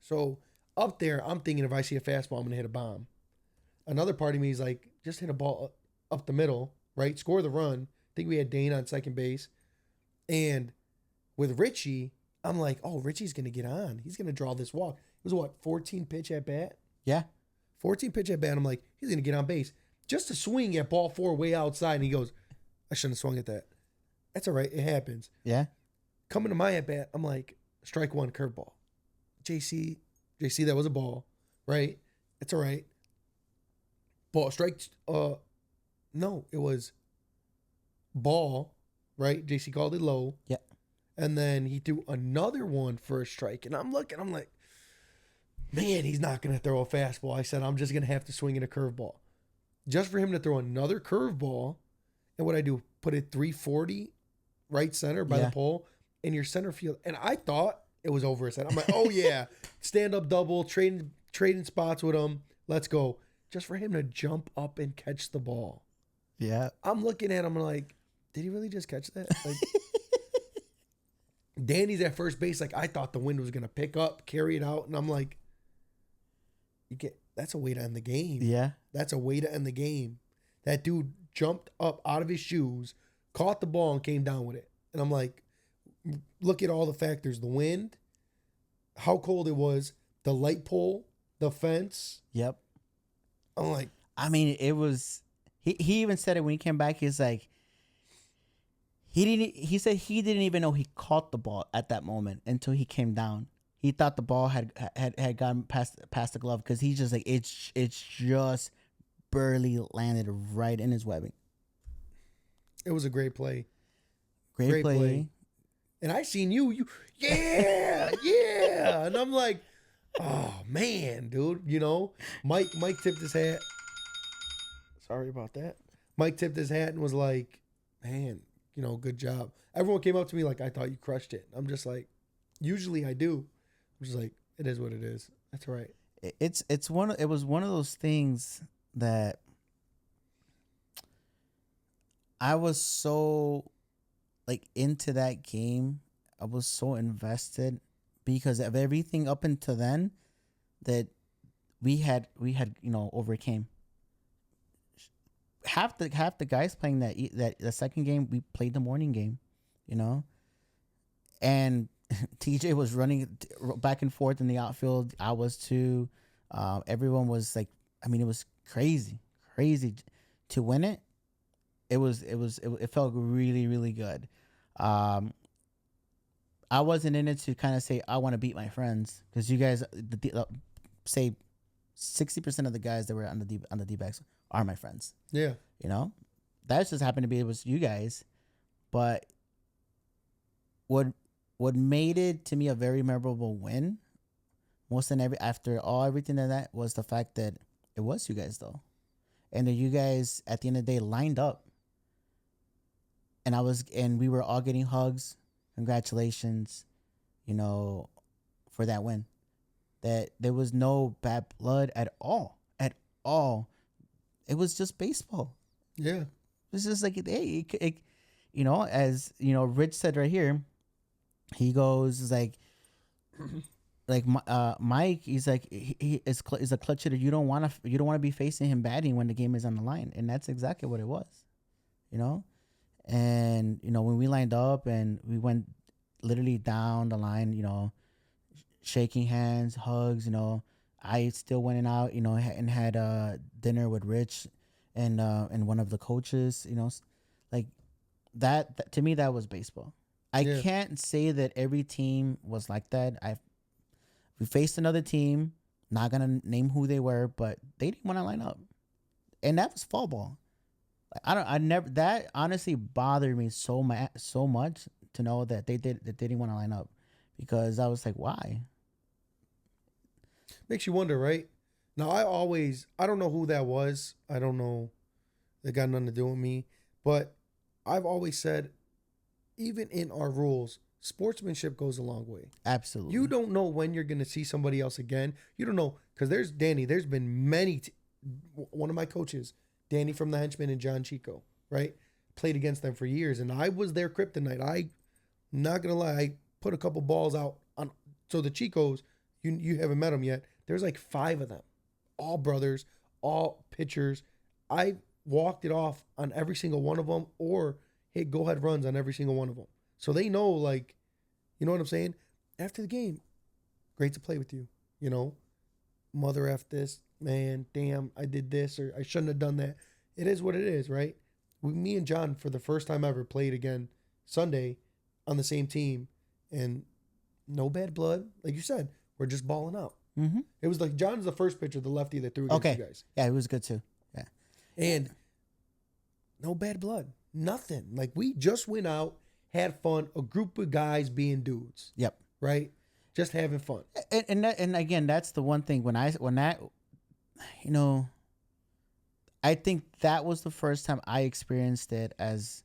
A: So up there, I'm thinking if I see a fastball, I'm going to hit a bomb. Another part of me is like, just hit a ball up the middle, right? Score the run. I think we had Dane on second base. And with Richie, I'm like, oh, Richie's going to get on. He's going to draw this walk. It was 14 pitch at bat?
B: Yeah.
A: 14 pitch at bat. I'm like, he's going to get on base. Just to swing at ball 4 way outside. And he goes, I shouldn't have swung at that. That's all right. It happens.
B: Yeah.
A: Coming to my at bat, I'm like, strike 1, curveball. JC, that was a ball, right? It's all right. Ball, strike, no, it was ball, right? JC called it low.
B: Yeah.
A: And then he threw another one for a strike. And I'm looking, I'm like, man, he's not going to throw a fastball. I said, I'm just going to have to swing in a curveball. Just for him to throw another curveball. And what I do, put it 340 right center by the pole in your center field. And I thought it was over his head. I'm like, oh yeah, stand up double, trading spots with him. Let's go. Just for him to jump up and catch the ball.
B: Yeah.
A: I'm looking at him like, did he really just catch that? Like, Danny's at first base. Like, I thought the wind was going to pick up, carry it out. And I'm like, that's a way to end the game.
B: Yeah.
A: That's a way to end the game. That dude jumped up out of his shoes, caught the ball, and came down with it. And I'm like, look at all the factors. The wind, how cold it was, the light pole, the fence.
B: Yep.
A: I'm like.
B: I mean, it was, he even said it when he came back. He's like, He said he didn't even know he caught the ball at that moment until he came down. He thought the ball had gone past the glove because he's just like it's just barely landed right in his webbing.
A: It was a great play.
B: Great play.
A: And I seen you, yeah. And I'm like, oh man, dude, you know, Mike tipped his hat. Sorry about that. Mike tipped his hat and was like, man, you know, good job. Everyone came up to me like, I thought you crushed it. I'm just like, usually I do. I'm just like, it is what it is. That's right.
B: It was one of those things that I was so like into that game. I was so invested because of everything up until then that we had overcame. Half the guys playing that the second game, we played the morning game, you know, and TJ was running back and forth in the outfield. I was too. Everyone was like, I mean, it was crazy to win it. It felt really, really good. I wasn't in it to kind of say I want to beat my friends because you guys say 60% of the guys that were on the D-backs are my friends.
A: Yeah,
B: you know, that just happened to be it was you guys, but what made it to me a very memorable win, after everything of that was the fact that it was you guys though, and that you guys at the end of the day lined up. And we were all getting hugs. Congratulations, you know, for that win. That there was no bad blood at all. At all. It was just baseball.
A: Yeah.
B: It was just like, hey, you know, as, you know, Rich said right here, he goes, like Mike, he's like, he is a clutch hitter. You don't want to be facing him batting when the game is on the line. And that's exactly what it was, you know? And, you know, when we lined up and we went literally down the line, you know, shaking hands, hugs, you know, I still went out, you know, and had dinner with Rich and one of the coaches, you know, like that to me, that was baseball. I can't say that every team was like that. We faced another team, not going to name who they were, but they didn't want to line up. And that was fall ball. That honestly bothered me so much to know that they didn't want to line up, because I was like, why?
A: Makes you wonder, right? Now I don't know who that was. I don't know. That got nothing to do with me. But I've always said, even in our rules, sportsmanship goes a long way.
B: Absolutely.
A: You don't know when you're going to see somebody else again. You don't know, because there's been many, one of my coaches, Danny from the Henchman and John Chico, right? Played against them for years, and I was their kryptonite. I'm not going to lie, I put a couple balls out on. So the Chicos, you haven't met them yet. There's like 5 of them, all brothers, all pitchers. I walked it off on every single one of them, or hit go-ahead runs on every single one of them. So they know, like, you know what I'm saying? After the game, great to play with you, you know? Mother F this, man, damn, I did this, or I shouldn't have done that. It is what it is, right? Me and John, for the first time ever, played again Sunday on the same team, and no bad blood. Like you said, we're just balling out.
B: Mm-hmm.
A: It was like John's the first pitcher, the lefty that threw against you guys.
B: Yeah, it was good too. Yeah.
A: And no bad blood. Nothing. Like, we just went out, had fun, a group of guys being dudes.
B: Yep.
A: Right? Just having fun.
B: And again, that's the one thing when that, you know, I think that was the first time I experienced it as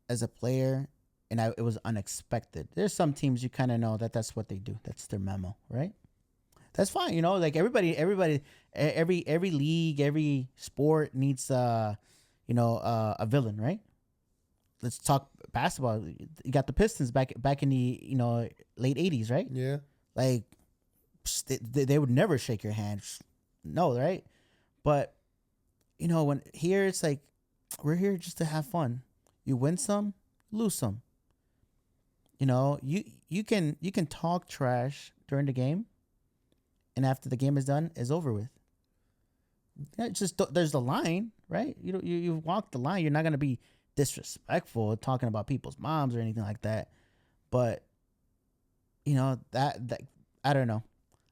B: a player, and it was unexpected. There's some teams you kind of know that's what they do. That's their memo, right? That's fine, you know. Like every league, every sport needs a villain, right? Let's talk basketball. You got the Pistons back in the, you know, late 80s, right?
A: Yeah.
B: Like they would never shake your hand. No, right? But you know, when here it's like we're here just to have fun. You win some, lose some. You know, you can talk trash during the game, and after the game is done, it's over with. It's just there's the line, right? You walk the line. You're not gonna be disrespectful talking about people's moms or anything like that. But you know that I don't know.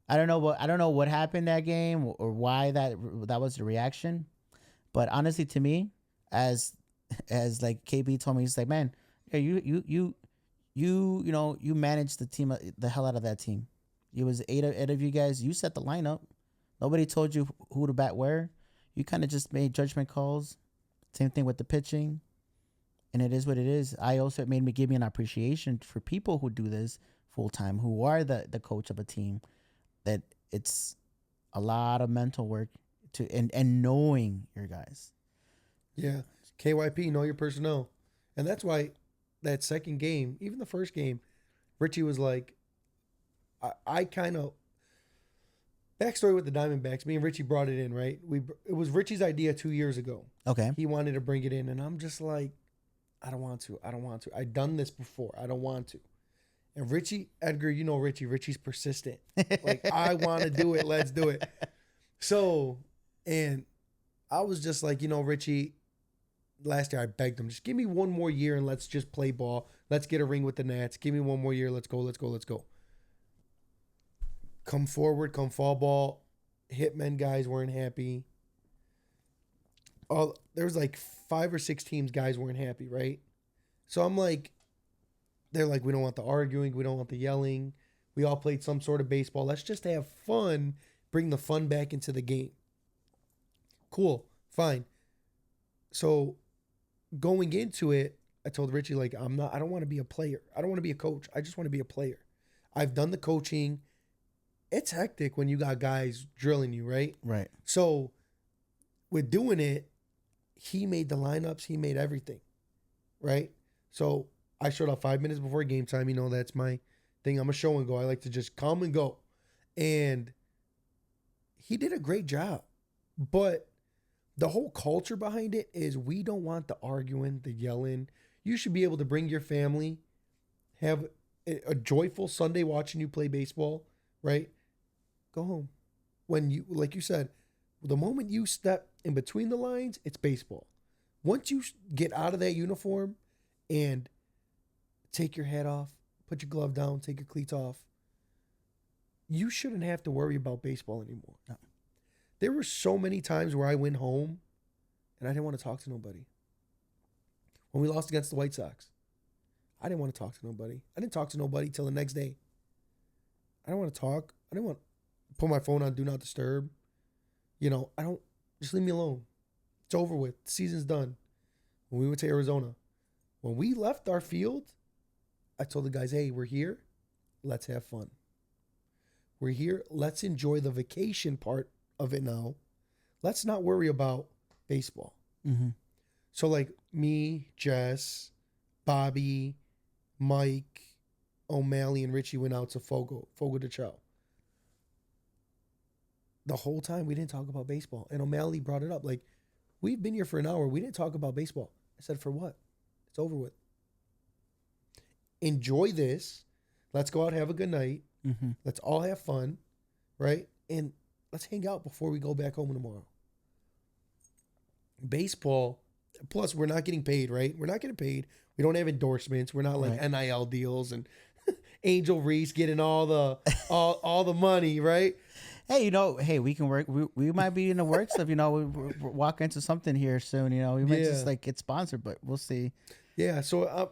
B: I don't know what happened that game or why that was the reaction. But honestly, to me, as like KB told me, he's like, man, yeah, you managed the team, the hell out of that team. It was eight of you guys. You set the lineup. Nobody told you who to bat where. You kind of just made judgment calls. Same thing with the pitching. And it is what it is. I also, it made me give me an appreciation for people who do this full time, who are the coach of a team, that it's a lot of mental work to and knowing your guys.
A: Yeah. KYP, know your personnel. And that's why that second game, even the first game, Richie was like, I kind of, backstory with the Diamondbacks, me and Richie brought it in, right? It was Richie's idea 2 years ago.
B: Okay.
A: He wanted to bring it in, and I'm just like, I don't want to. I've done this before. I don't want to. And Richie, Edgar, you know Richie's persistent. Like, I want to do it. Let's do it. So, and I was just like, Richie, last year I begged him, just give me one more year and let's just play ball. Let's get a ring with the Nats. Give me one more year. Let's go. Come forward, come fall ball. Hitmen guys weren't happy. There was like 5 or 6 teams guys weren't happy, right? So I'm like, they're like, we don't want the arguing. We don't want the yelling. We all played some sort of baseball. Let's just have fun. Bring the fun back into the game. Cool. Fine. So going into it, I told Richie, like, I don't want to be a player. I don't want to be a coach. I just want to be a player. I've done the coaching. It's hectic when you got guys drilling you, right?
B: Right.
A: So with doing it, he made the lineups. He made everything, right? So I showed up 5 minutes before game time. That's my thing. I'm a show and go. I like to just come and go. And he did a great job. But the whole culture behind it is we don't want the arguing, the yelling. You should be able to bring your family, have a joyful Sunday watching you play baseball, right? Go home. When you, like you said, the moment you step in between the lines, it's baseball. Once you get out of that uniform and take your hat off, put your glove down, take your cleats off, you shouldn't have to worry about baseball anymore. No. There were so many times where I went home and I didn't want to talk to nobody. When we lost against the White Sox, I didn't want to talk to nobody. I didn't talk to nobody till the next day. I don't want to talk. I didn't want to put my phone on Do Not Disturb. Just leave me alone. It's over with. The season's done. When we went to Arizona, when we left our field, I told the guys, hey, we're here. Let's have fun. We're here. Let's enjoy the vacation part of it now. Let's not worry about baseball.
B: Mm-hmm.
A: So like me, Jess, Bobby, Mike, O'Malley, and Richie went out to Fogo de Chao. The whole time we didn't talk about baseball. And O'Malley brought it up. Like, we've been here for an hour. We didn't talk about baseball. I said, for what? It's over with. Enjoy this. Let's go out and have a good night.
B: Mm-hmm.
A: Let's all have fun, right? And let's hang out before we go back home tomorrow. Baseball, plus we're not getting paid, right? We're not getting paid. We don't have endorsements. We're not like NIL deals and Angel Reese getting all the money, right?
B: Hey, we can work. We might be in the works of, we're walking into something here soon. We might just like get sponsored, but we'll see.
A: Yeah. So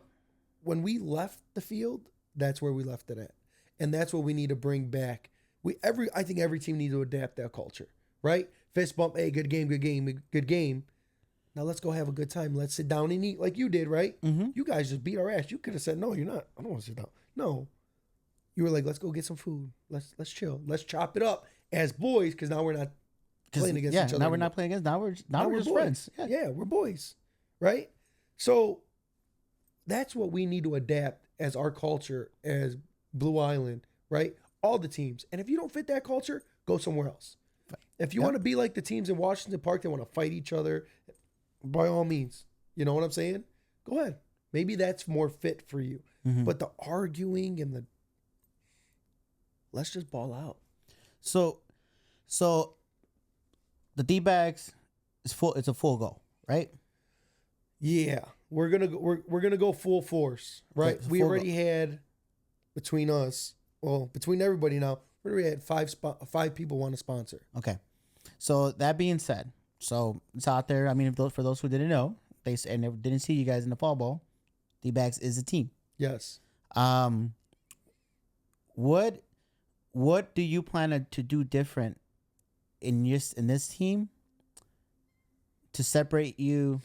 A: when we left the field, that's where we left it at, and that's what we need to bring back. I think every team needs to adapt that culture, right? Fist bump. Hey, good game. Now let's go have a good time. Let's sit down and eat like you did, right?
B: Mm-hmm.
A: You guys just beat our ass. You could have said, no, you're not. I don't want to sit down. No. You were like, let's go get some food. Let's chill. Let's chop it up as boys, because now we're not playing against each other.
B: Now we're not playing against. Now we're just
A: boys.
B: friends.
A: Yeah, we're boys, right? So that's what we need to adapt as our culture as Blue Island, right? All the teams. And if you don't fit that culture, go somewhere else. If you want to be like the teams in Washington Park that want to fight each other, by all means, you know what I'm saying? Go ahead. Maybe that's more fit for you.
B: Mm-hmm.
A: But the arguing and let's just ball out.
B: So the D-bags is full. It's a full go, right?
A: Yeah. we're gonna go full force, right?
B: Okay, so
A: we
B: full
A: already had between us, well, between everybody now, we already had five people want to sponsor.
B: Okay. So that being said, so it's out there. I mean, for those who didn't know, didn't see you guys in the Fall Bowl, D-backs is a team.
A: Yes.
B: What do you plan to do different in this team to separate you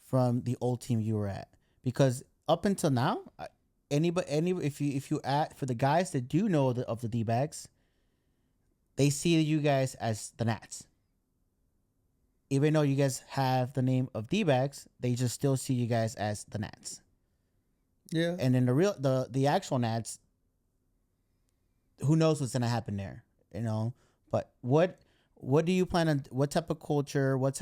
B: from the old team you were at? Because up until now, if you add for the guys that do know of the D-backs, they see you guys as the Nats. Even though you guys have the name of D-backs, they just still see you guys as the Nats.
A: Yeah.
B: And then the actual Nats, who knows what's gonna happen there, you know? But what do you plan on? What type of culture? What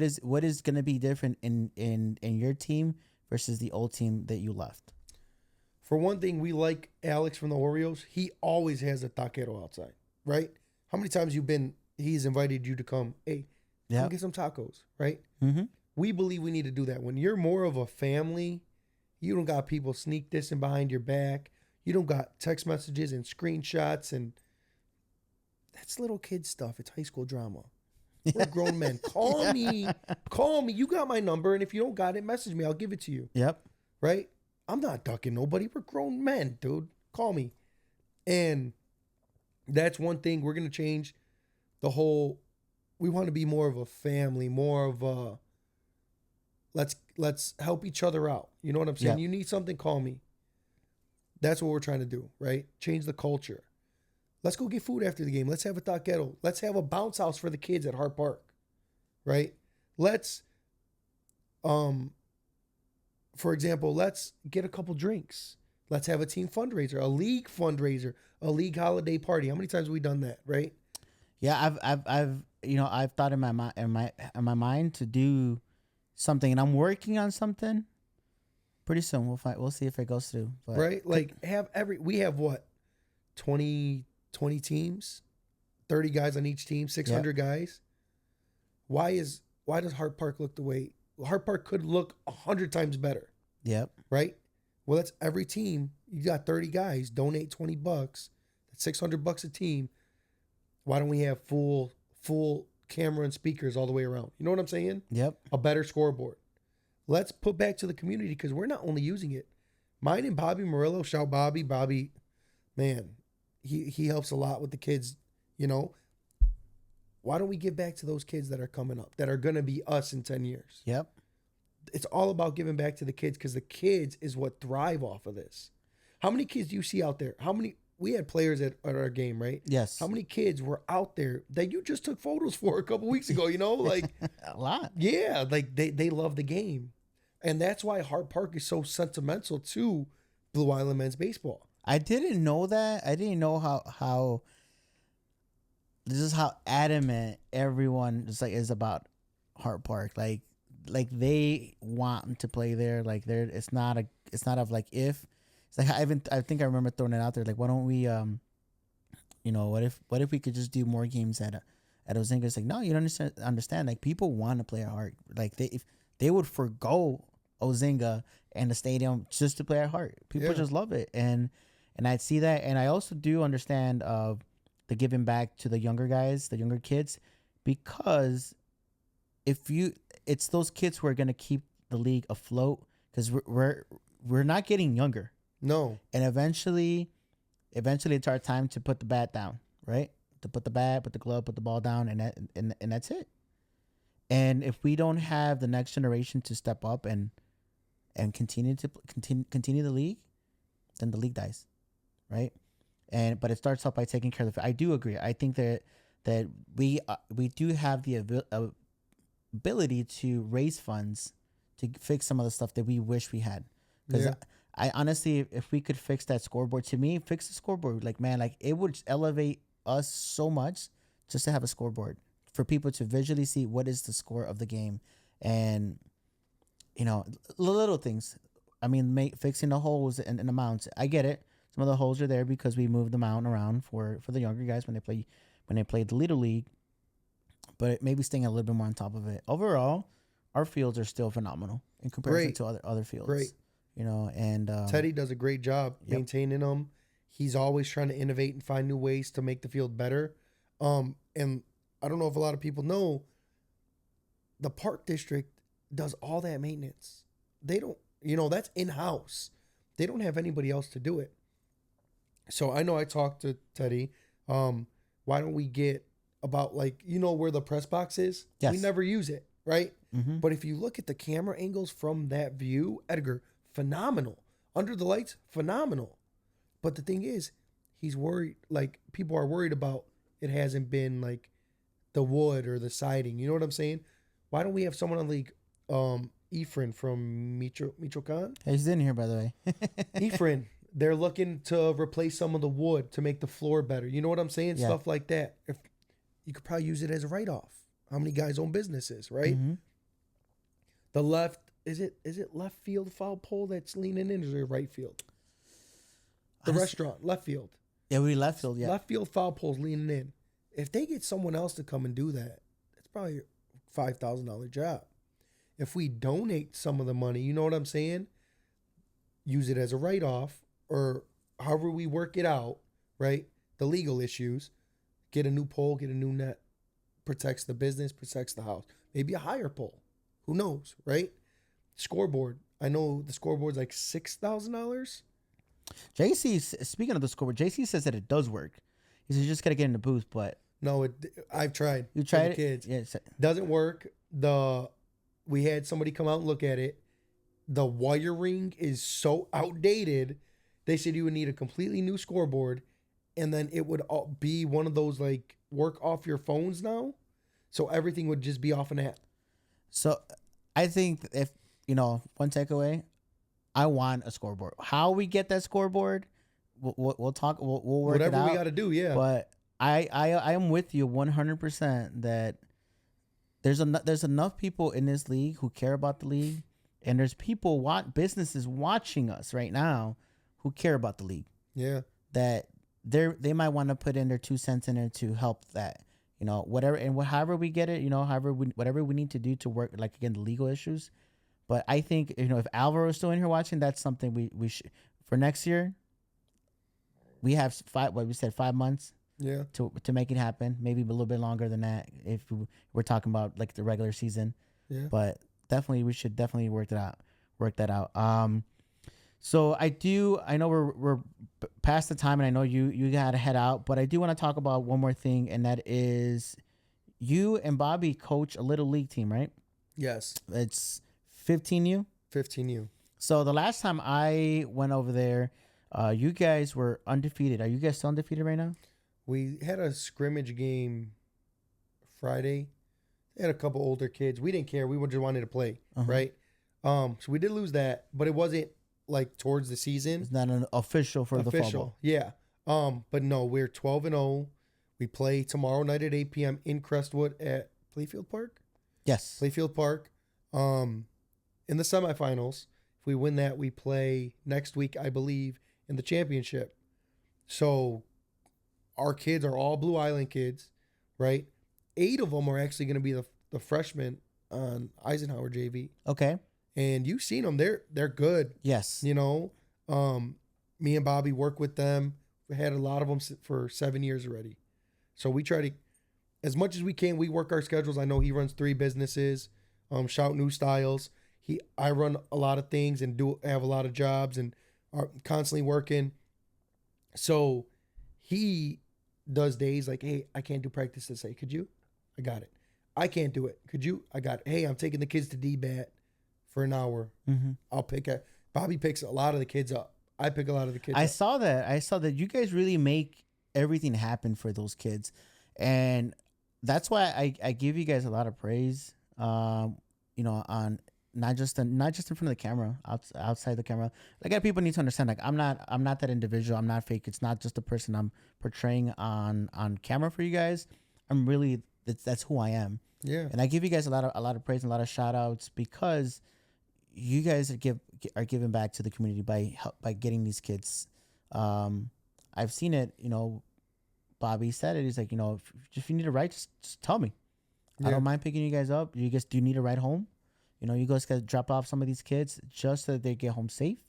B: is gonna be different in your team versus the old team that you left?
A: For one thing, we like Alex from the Orioles. He always has a taquero outside, right? How many times he's invited you to come, hey, come get some tacos, right?
B: Mm-hmm.
A: We believe we need to do that. When you're more of a family, you don't got people sneak dissing behind your back. You don't got text messages and screenshots, and that's little kid stuff. It's high school drama. We're grown men. Call me. You got my number, and if you don't got it, message me. I'll give it to you.
B: Yep.
A: Right? I'm not ducking nobody. We're grown men, dude. Call me. And that's one thing we're going to change the whole. We want to be more of a family, more of a let's help each other out. You know what I'm saying?
B: Yeah.
A: You need something, call me. That's what we're trying to do, right? Change the culture. Let's go get food after the game. Let's have a taquero. Let's have a bounce house for the kids at Hart Park, right? Let's, for example, let's get a couple drinks. Let's have a team fundraiser, a league fundraiser, a league holiday party. How many times have we done that, right?
B: Yeah, I've thought in my mind to do something, and I'm working on something. Pretty soon we'll see if it goes through. But
A: right? Like we have what? 20 teams, 30 guys on each team, 600 guys. Why does Hart Park look the way Hart Park could look 100 times better?
B: Yep.
A: Right? Well, that's every team. You got 30 guys, donate $20. That's $600 a team. Why don't we have full camera and speakers all the way around? You know what I'm saying?
B: Yep.
A: A better scoreboard. Let's put back to the community, because we're not only using it. Mine and Bobby Murillo, shout Bobby. Bobby, man, he helps a lot with the kids, you know. Why don't we give back to those kids that are coming up, that are going to be us in 10 years?
B: Yep.
A: It's all about giving back to the kids, because the kids is what thrive off of this. How many kids do you see out there? We had players at our game, right?
B: Yes.
A: How many kids were out there that you just took photos for a couple weeks ago, you know? Like
B: a lot.
A: Yeah, like they love the game. And that's why Hart Park is so sentimental to Blue Island men's baseball.
B: I didn't know that. I didn't know how this is how adamant everyone is about Hart Park. Like they want to play there. Like it's not of like if. It's like I think I remember throwing it out there. Like, why don't we what if we could just do more games at Ozinga? It's like, no, you don't understand. Like, people want to play at Hart. Like if they would forgo Ozinga and the stadium just to play at Hart. People just love it, and I'd see that, and I also do understand the giving back to the younger guys, the younger kids, because it's those kids who are gonna keep the league afloat, because we're not getting younger.
A: No,
B: and eventually it's our time to put the bat down, right? To put the bat, put the glove, put the ball down, and that's it. And if we don't have the next generation to step up and continue the league, then the league dies, right? But it starts off by taking care of I do agree. I think that we do have the ability to raise funds to fix some of the stuff that we wish we had. Because I honestly, if we could fix that scoreboard, to me, fix the scoreboard. Like, man, like it would elevate us so much just to have a scoreboard for people to visually see what is the score of the game, and little things. I mean, fixing the holes and the mounts. I get it. Some of the holes are there because we moved the mound around for the younger guys when they played the Little League, but maybe staying a little bit more on top of it. Overall, our fields are still phenomenal in comparison to other fields.
A: Great.
B: You know, and
A: Teddy does a great job maintaining them. He's always trying to innovate and find new ways to make the field better. And I don't know if a lot of people know, the park district does all that maintenance. They don't, that's in-house. They don't have anybody else to do it. So I know I talked to Teddy. Why don't we get about where the press box is?
B: Yes.
A: We never use it, right?
B: Mm-hmm.
A: But if you look at the camera angles from that view, Edgar, phenomenal. Under the lights, phenomenal. But the thing is, he's worried, people are worried about it hasn't been the wood or the siding. You know what I'm saying? Why don't we have someone on Efren from Michoacan?
B: He's in here, by the way.
A: Efren, they're looking to replace some of the wood to make the floor better. You know what I'm saying?
B: Yeah.
A: Stuff like that. If you could probably use it as a write-off. How many guys own businesses, right?
B: Mm-hmm.
A: The left, is it left field foul pole that's leaning in, or is it right field? The restaurant, left field.
B: Yeah, we left field, yeah.
A: Left field foul pole's leaning in. If they get someone else to come and do that, that's probably a $5,000 job. If we donate some of the money, you know what I'm saying? Use it as a write-off, or however we work it out, right? The legal issues. Get a new pole, get a new net. Protects the business, protects the house. Maybe a higher pole. Who knows, right? Scoreboard. I know the scoreboard's like $6,000.
B: JC, speaking of the scoreboard, JC says that it does work. He says you just got to get in the booth, but...
A: No, I've tried.
B: You tried
A: it? Kids.
B: Yes.
A: Doesn't work. We had somebody come out and look at it. The wiring is so outdated. They said you would need a completely new scoreboard, and then it would be one of those work off your phones now. So everything would just be off an app.
B: So I think if, one takeaway, I want a scoreboard. How we get that scoreboard, we'll talk, we'll work
A: whatever
B: it out.
A: We got to do, yeah.
B: But I am with you 100% that there's enough people in this league who care about the league, and there's businesses watching us right now who care about the league.
A: Yeah.
B: That they might want to put in their 2 cents in it to help that, whatever, and however we get it, whatever we need to do to work, again, the legal issues. But I think, if Alvaro is still in here watching, that's something we should, for next year, we have 5 months.
A: Yeah.
B: To make it happen, maybe a little bit longer than that if we're talking about the regular season.
A: Yeah.
B: But definitely, we should definitely work that out. So I know we're past the time, and I know you got to head out, but I do want to talk about one more thing, and that is you and Bobby coach a little league team, right?
A: Yes.
B: It's 15U.
A: 15U.
B: So the last time I went over there, you guys were undefeated. Are you guys still undefeated right now?
A: We had a scrimmage game Friday. They had a couple older kids. We didn't care. We just wanted to play, right? So we did lose that, but it wasn't towards the season.
B: It's not an official for the football.
A: Yeah. But no, we're 12-0. We play tomorrow night at 8 p.m. in Crestwood at Playfield Park.
B: Yes.
A: Playfield Park. In the semifinals. If we win that, we play next week, I believe, in the championship. So our kids are all Blue Island kids, right? 8 of them are actually going to be the freshmen on Eisenhower JV.
B: Okay.
A: And you've seen them. They're good.
B: Yes.
A: Me and Bobby work with them. We had a lot of them for 7 years already. So we try to, as much as we can, we work our schedules. I know he runs 3 businesses, Shout New Styles. I run a lot of things and have a lot of jobs and are constantly working. So he does days hey, I can't do practice to say, could you? I got it. I can't do it. Could you? I got it. Hey, I'm taking the kids to D-Bat for an hour.
B: Mm-hmm.
A: Bobby picks a lot of the kids up. I pick a lot of the kids up.
B: I saw that you guys really make everything happen for those kids. And that's why I give you guys a lot of praise, on not just in front of the camera, outside the camera. People need to understand, I'm not that individual. I'm not fake. It's not just the person I'm portraying on camera for you guys. I'm really, that's who I am.
A: Yeah.
B: And I give you guys a lot of praise and a lot of shout outs because you guys are giving back to the community by getting these kids. I've seen it, Bobby said it. He's like, if you need a ride, just tell me. Yeah. I don't mind picking you guys up. Do you need a ride home? You guys got to drop off some of these kids just so that they get home safe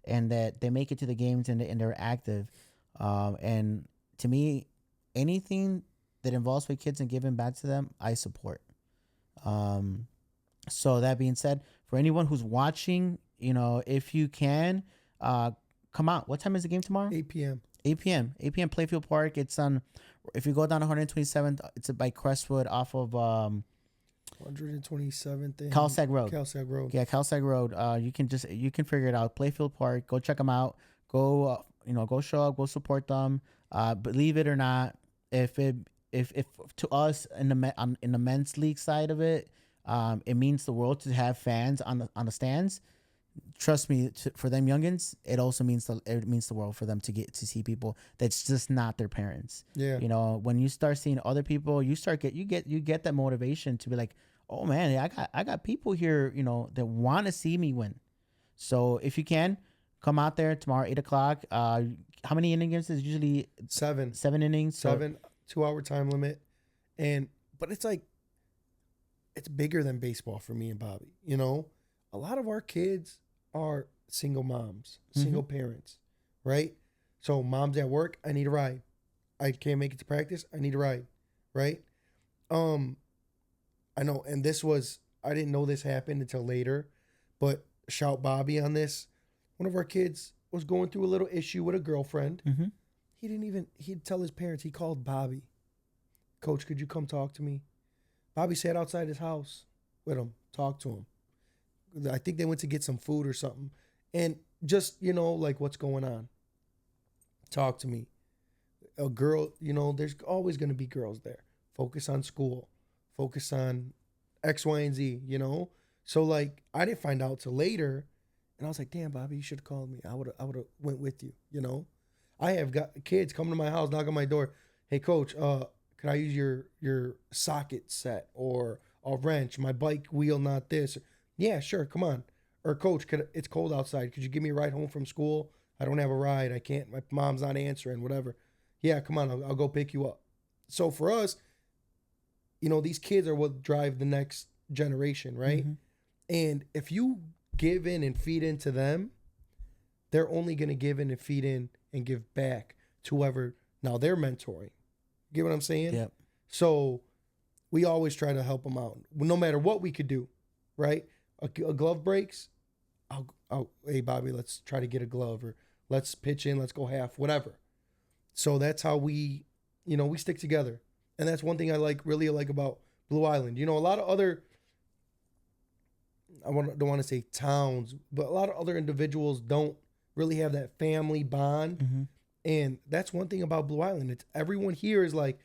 B: and that they make it to the games and they're active. And to me, anything that involves with kids and giving back to them, I support. So that being said, for anyone who's watching, if you can, come out. What time is the game tomorrow?
A: 8 p.m.
B: 8 p.m. 8 p.m. Playfield Park. It's on. If you go down 127th, it's by Crestwood off of
A: 127th and
B: Calsag Road.
A: Calsag Road.
B: Yeah, Calsag Road. You can figure it out. Playfield Park. Go check them out. Go go show up. Go support them. Believe it or not, if to us in the men's league side of it, it means the world to have fans on the stands. Trust me, for them youngins, it also means the world for them to get to see people that's just not their parents.
A: Yeah.
B: When you start seeing other people, you get that motivation to be like, oh man, I got people here, that want to see me win. So if you can, come out there tomorrow, 8:00. How many innings is usually?
A: 7
B: innings.
A: 7 2-hour time limit, but it's like it's bigger than baseball for me and Bobby. A lot of our kids are single moms, single parents, right? So mom's at work, I need a ride. I can't make it to practice, I need a ride, right? I know, and I didn't know this happened until later, but shout Bobby on this. One of our kids was going through a little issue with a girlfriend.
B: Mm-hmm.
A: He'd tell his parents, he called Bobby. Coach, could you come talk to me? Bobby sat outside his house with him, talked to him. I think they went to get some food or something. And just, like what's going on. Talk to me. A girl, there's always going to be girls there. Focus on school. Focus on X, Y, and Z, So like, I didn't find out till later. And I was like, damn, Bobby, you should have called me. I would have went with you, I have got kids coming to my house, knock on my door. Hey, coach, could I use your socket set or a wrench? My bike wheel, not this. Yeah, sure, come on. Or coach, it's cold outside. Could you give me a ride home from school? I don't have a ride. I can't. My mom's not answering, whatever. Yeah, come on, I'll go pick you up. So for us, these kids are what drive the next generation, right? Mm-hmm. And if you give in and feed into them, they're only going to give in and feed in and give back to whoever now they're mentoring. You get what I'm saying?
B: Yep.
A: So we always try to help them out, no matter what we could do, right? A glove breaks, hey, Bobby, let's try to get a glove, or let's pitch in, let's go half, whatever. So that's how we stick together. And that's one thing I really like about Blue Island. A lot of other, don't want to say towns, but a lot of other individuals don't really have that family bond.
B: Mm-hmm.
A: And that's one thing about Blue Island. It's everyone here is like,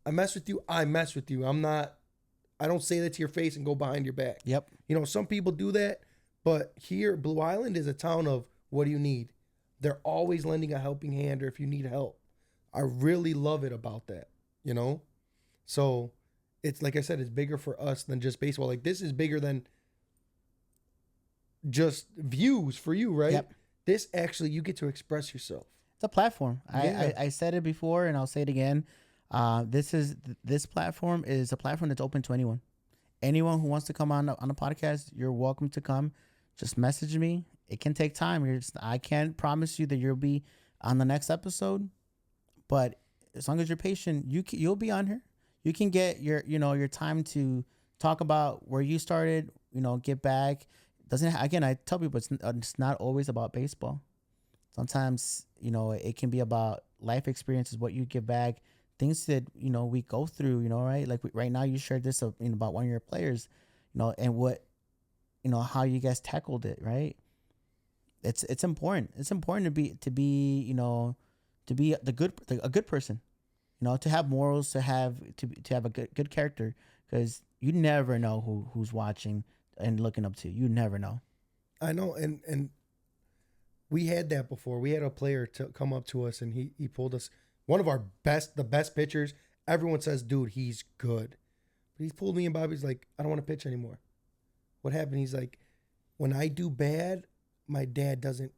A: I mess with you, I mess with you. I don't say that to your face and go behind your back.
B: Yep.
A: Some people do that, but here, Blue Island is a town of, what do you need? They're always lending a helping hand, or if you need help. I really love it about that, So it's, like I said, it's bigger for us than just baseball. Like, this is bigger than just views for you, right?
B: Yep.
A: This actually, you get to express yourself.
B: It's a platform.
A: Yeah.
B: I said it before, and I'll say it again. This platform is a platform that's open to anyone. Anyone who wants to come on the podcast, you're welcome to come. Just message me. It can take time. I can't promise you that you'll be on the next episode, but as long as you're patient, you'll be on here. You can get your time to talk about where you started. Get back. Again, I tell people it's not always about baseball. Sometimes it can be about life experiences, what you give back. Things that we go through, right? Like right now, you shared this about one of your players, and what, how you guys tackled it, right? It's important. It's important to be a good person, to have morals, to have a good character, because you never know who's watching and looking up to you. You never know.
A: I know, and we had that before. We had a player to come up to us, and he pulled us. One of the best pitchers. Everyone says, dude, he's good. But he pulled me and Bobby's like, I don't want to pitch anymore. What happened? He's like, when I do bad, my dad doesn't,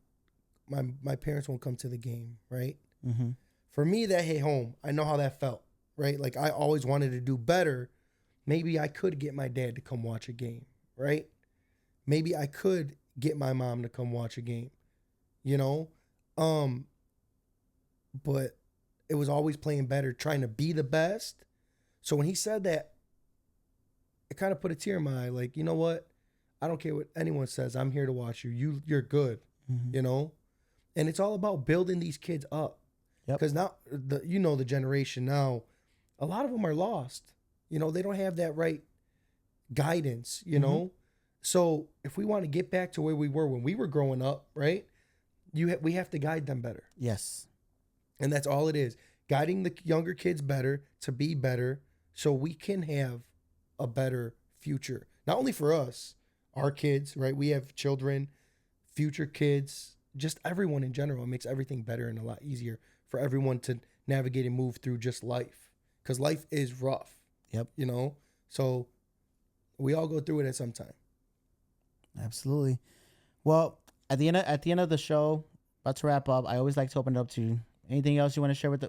A: my parents won't come to the game, right?
B: Mm-hmm.
A: For me, that hit home. I know how that felt, right? Like, I always wanted to do better. Maybe I could get my dad to come watch a game, right? maybe I could get my mom to come watch a game, you know? But it was always playing better, trying to be the best. So when he said that, it kind of put a tear in my eye. Like, you know what? I don't care what anyone says. I'm here to watch you. You're good, you know? And it's all about building these kids up. Because now, the generation now, a lot of them are lost. You know, they don't have that right guidance, you know? So if we want to get back to where we were when we were growing up, right? We have to guide them better.
B: Yes.
A: And that's all it is. Guiding the younger kids better to be better so we can have a better future. Not only for us, our kids, right? We have children, future kids, just everyone in general. It makes everything better and a lot easier for everyone to navigate and move through just life. Because life is rough.
B: Yep.
A: You know? So we all go through it at some time.
B: Absolutely. Well, at the end of the show, about to wrap up, I always like to open it up to anything else you want to share with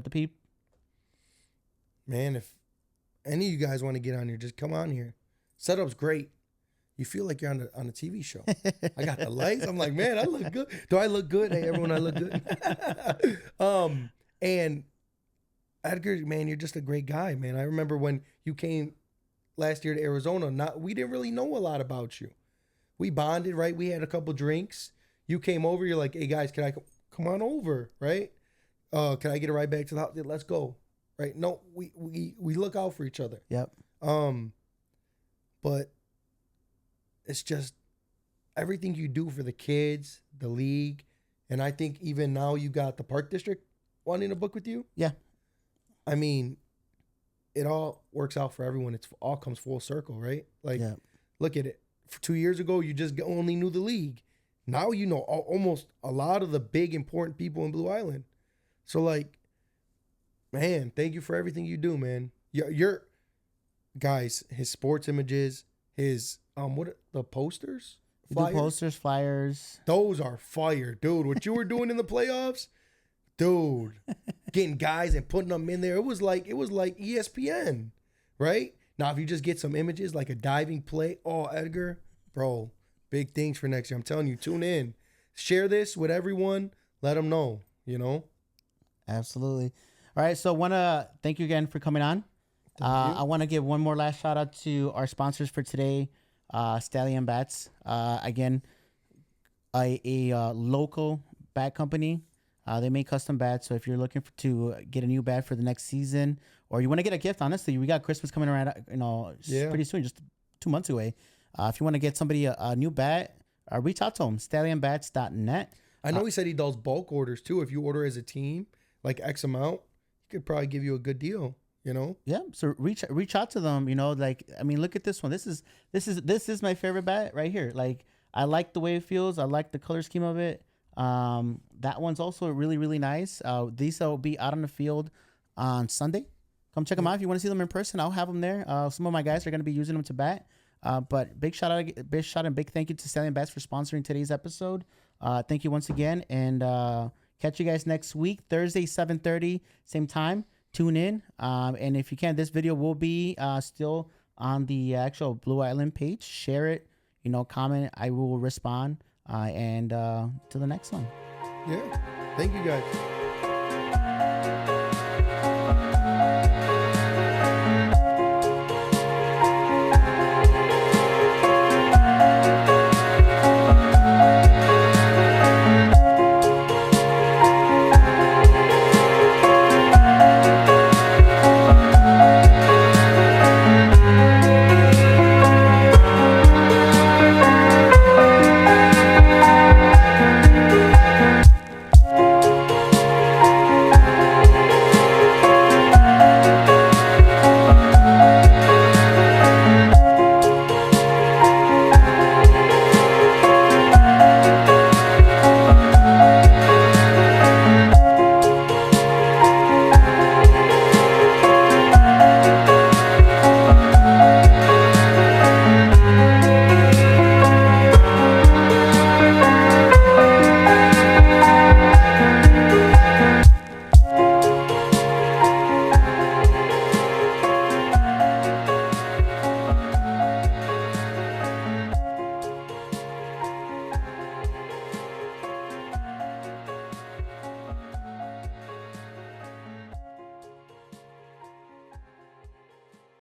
B: the peep?
A: Man, if any of you guys want to get on here, just come on here. Setup's great. You feel like you're on a TV show. I got the lights. I'm like, man, I look good. Do I look good? Hey, everyone, I look good. And Edgar, man, you're just a great guy, man. I remember when you came last year to Arizona, we didn't really know a lot about you. We bonded, right? We had a couple drinks. You came over. You're like, hey, guys, can I come on over, right? Can I get a ride back to the house? Yeah, let's go, right? No, we look out for each other.
B: Yep.
A: But it's just everything you do for the kids, the league, and I think even now you got the Park District wanting to book with you.
B: Yeah.
A: I mean, it all works out for everyone. It all comes full circle, right? Like, Look at it. 2 years ago, you just only knew the league. Now you know almost a lot of the big, important people in Blue Island. So, like, man, thank you for everything you do, man. Your guys, his sports images, his the posters,
B: posters, flyers.
A: Those are fire, dude. What you were doing in the playoffs, dude. Getting guys and putting them in there. It was like ESPN, right? Now, if you just get some images like a diving play, Edgar, bro, big things for next year. I'm telling you, tune in. Share this with everyone. Let them know, you know?
B: Absolutely. All right, so want to thank you again for coming on. I want to give one more last shout out to our sponsors for today, Stallion Bats. Again, a local bat company. They make custom bats, so if you're looking to get a new bat for the next season, or you want to get a gift, honestly, we got Christmas coming around, pretty soon, just 2 months away. If you want to get somebody a new bat, reach out to them, stallionbats.net.
A: I know he said he does bulk orders too. If you order as a team, like X amount, he could probably give you a good deal, you know?
B: Yeah, so reach out to them, look at this one. This is my favorite bat right here. Like, I like the way it feels. I like the color scheme of it. That one's also really, really nice. These will be out on the field on Sunday. Come check them out if you want to see them in person. I'll have them there. Some of my guys are going to be using them to bat. But big shout and big thank you to Stallion Bats for sponsoring today's episode. Thank you once again, and catch you guys next week, Thursday, 7:30, same time. Tune in. And if you can, this video will be still on the actual Blue Island page. Share it. Comment. I will respond. And to the next one.
A: Yeah. Thank you guys.